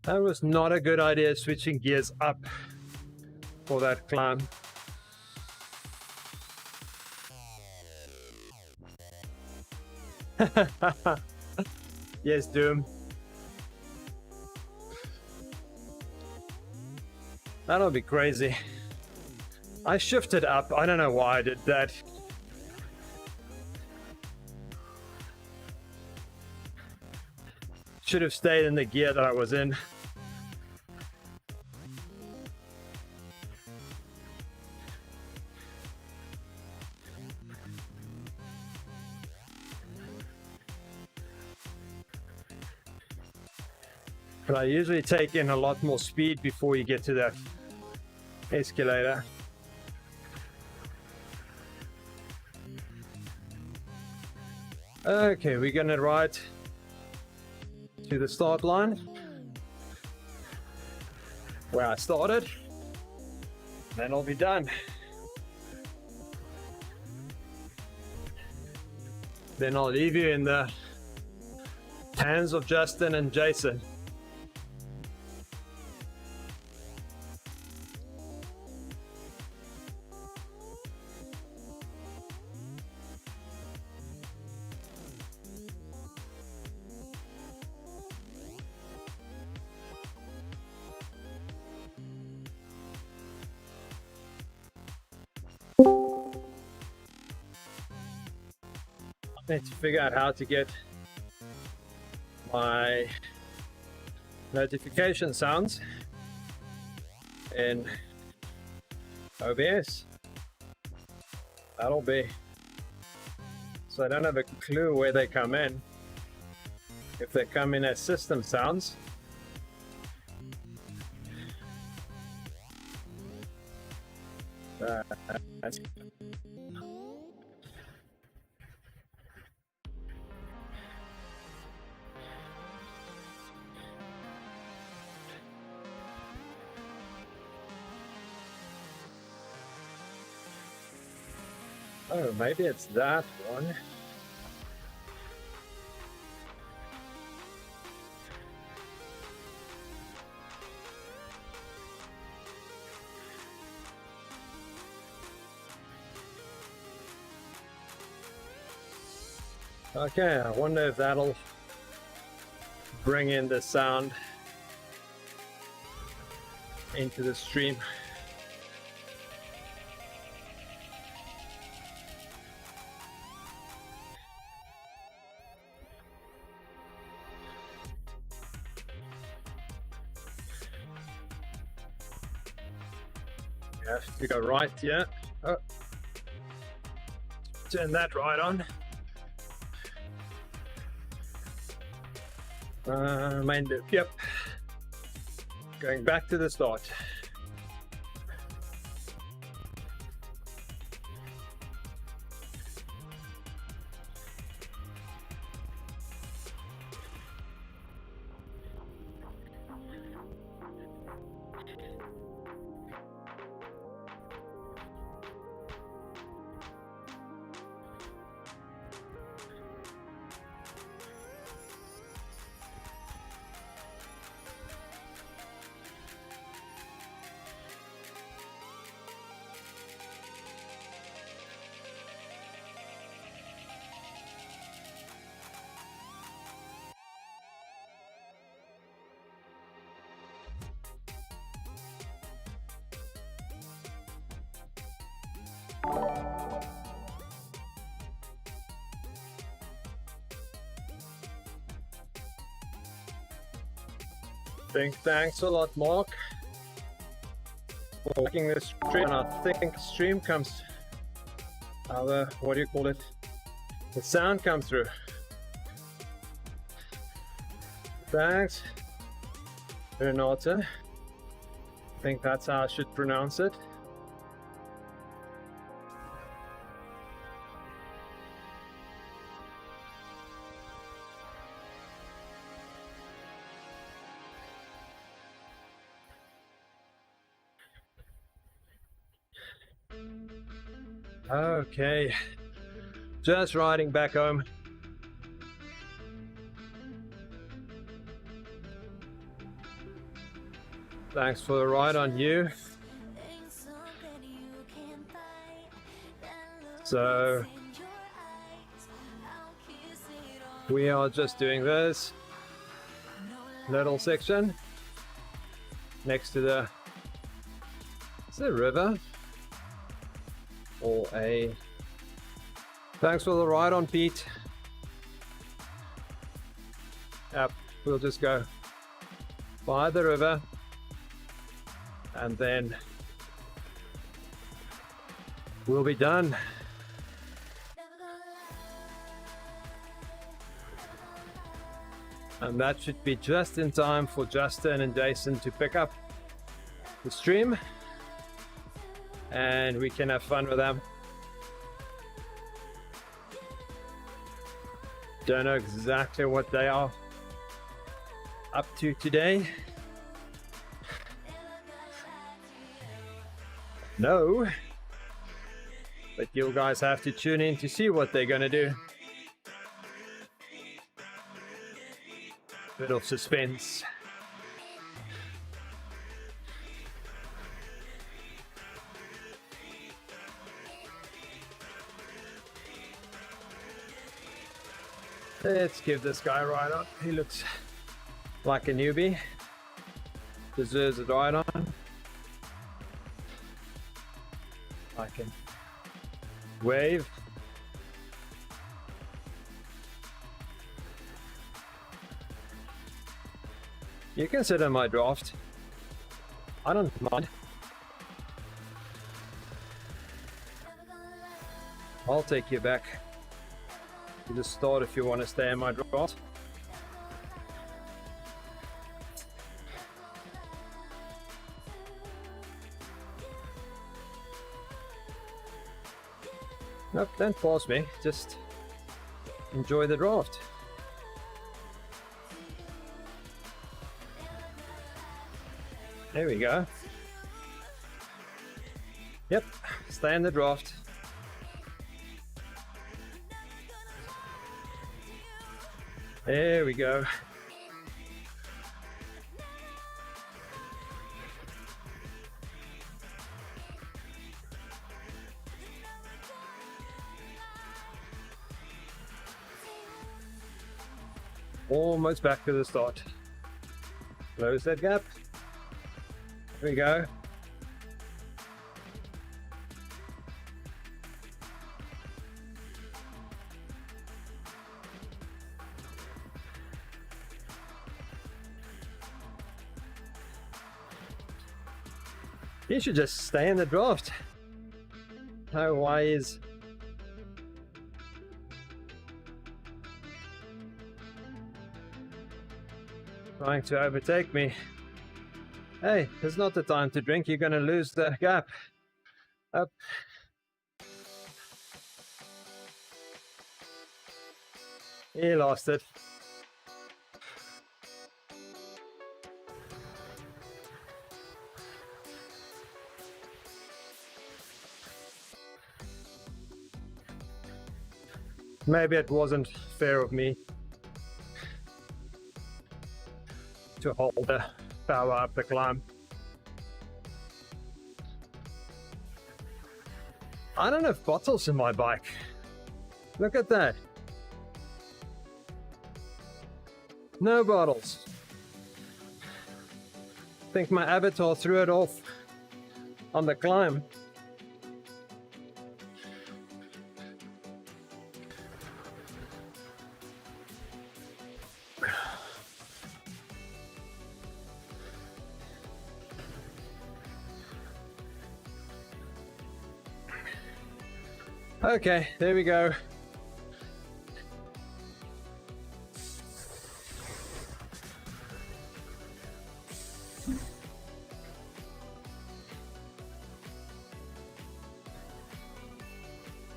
That was not a good idea, switching gears up for that climb. Yes, Doom. That'll be crazy. I shifted up. I don't know why I did that. Should have stayed in the gear that I was in. But I usually take in a lot more speed before you get to that escalator. Okay, we're gonna ride to the start line where I started, then I'll be done. Then I'll leave you in the hands of Justin and Jason. I need to figure out how to get my notification sounds in OBS. That'll be, so I don't have a clue where they come in. If they come in as system sounds, that's oh, maybe it's that one. Okay, I wonder if that'll bring in the sound into the stream. You have to go right, yeah. Oh. Turn that right on. Main loop, yep. Going back to the start. Thanks a lot, Mark, for making this stream. And I think stream comes, what do you call it? The sound comes through. Thanks, Renata. I think that's how I should pronounce it. Okay, just riding back home. Thanks for the ride on you. So we are just doing this little section next to the, is it a river? Or a, thanks for the ride on, Pete. Yep, we'll just go by the river and then we'll be done. And that should be just in time for Justin and Jason to pick up the stream. And we can have fun with them. Don't know exactly what they are up to today. No, but you guys have to tune in to see what they're gonna do. Bit of suspense. Let's give this guy a ride on. He looks like a newbie. Deserves a ride on. I can wave. You can sit in my draft. I don't mind. I'll take you back to the start if you want to stay in my draft. Nope, don't pause me, just enjoy the draft. There we go. Yep, stay in the draft. There we go. Almost back to the start. Close that gap. There we go. You should just stay in the draft. No, why is trying to overtake me? Hey, it's not the time to drink. You're going to lose the gap. Up. He lost it. Maybe it wasn't fair of me to hold the power up the climb. I don't have bottles in my bike. Look at that. No bottles. I think my avatar threw it off on the climb. Okay, there we go.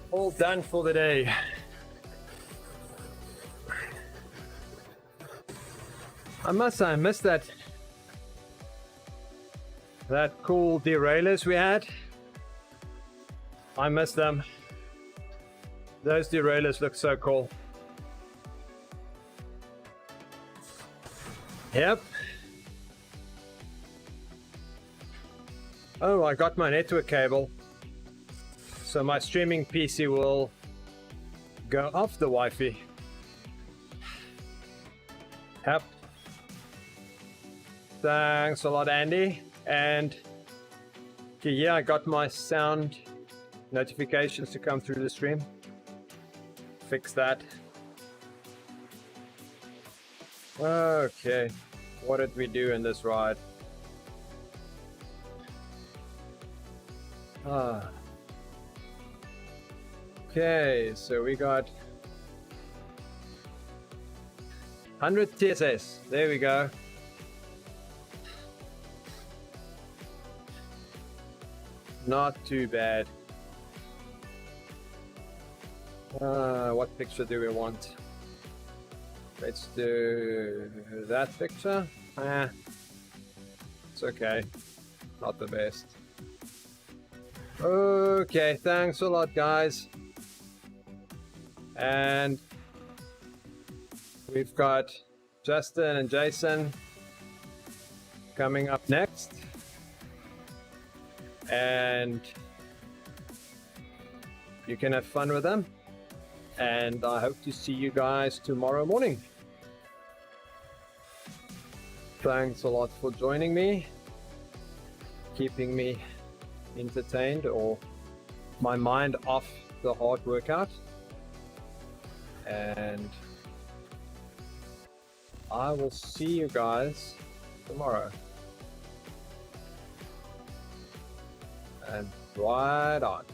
All done for the day. I must say, I missed that cool derailleurs we had. I missed them. Those derailleurs look so cool. Yep. Oh, I got my network cable. So my streaming PC will go off the Wi-Fi. Yep. Thanks a lot, Andy. And yeah, I got my sound notifications to come through the stream. Fix that. Okay, what did we do in this ride? Okay, so we got 100 TSS. There we go. Not too bad. What picture do we want? Let's do that picture. It's okay. Not the best. Okay, thanks a lot, guys. And we've got Justin and Jason coming up next. And you can have fun with them. And I hope to see you guys tomorrow morning. Thanks a lot for joining me, keeping me entertained or my mind off the hard workout. And I will see you guys tomorrow. And right on.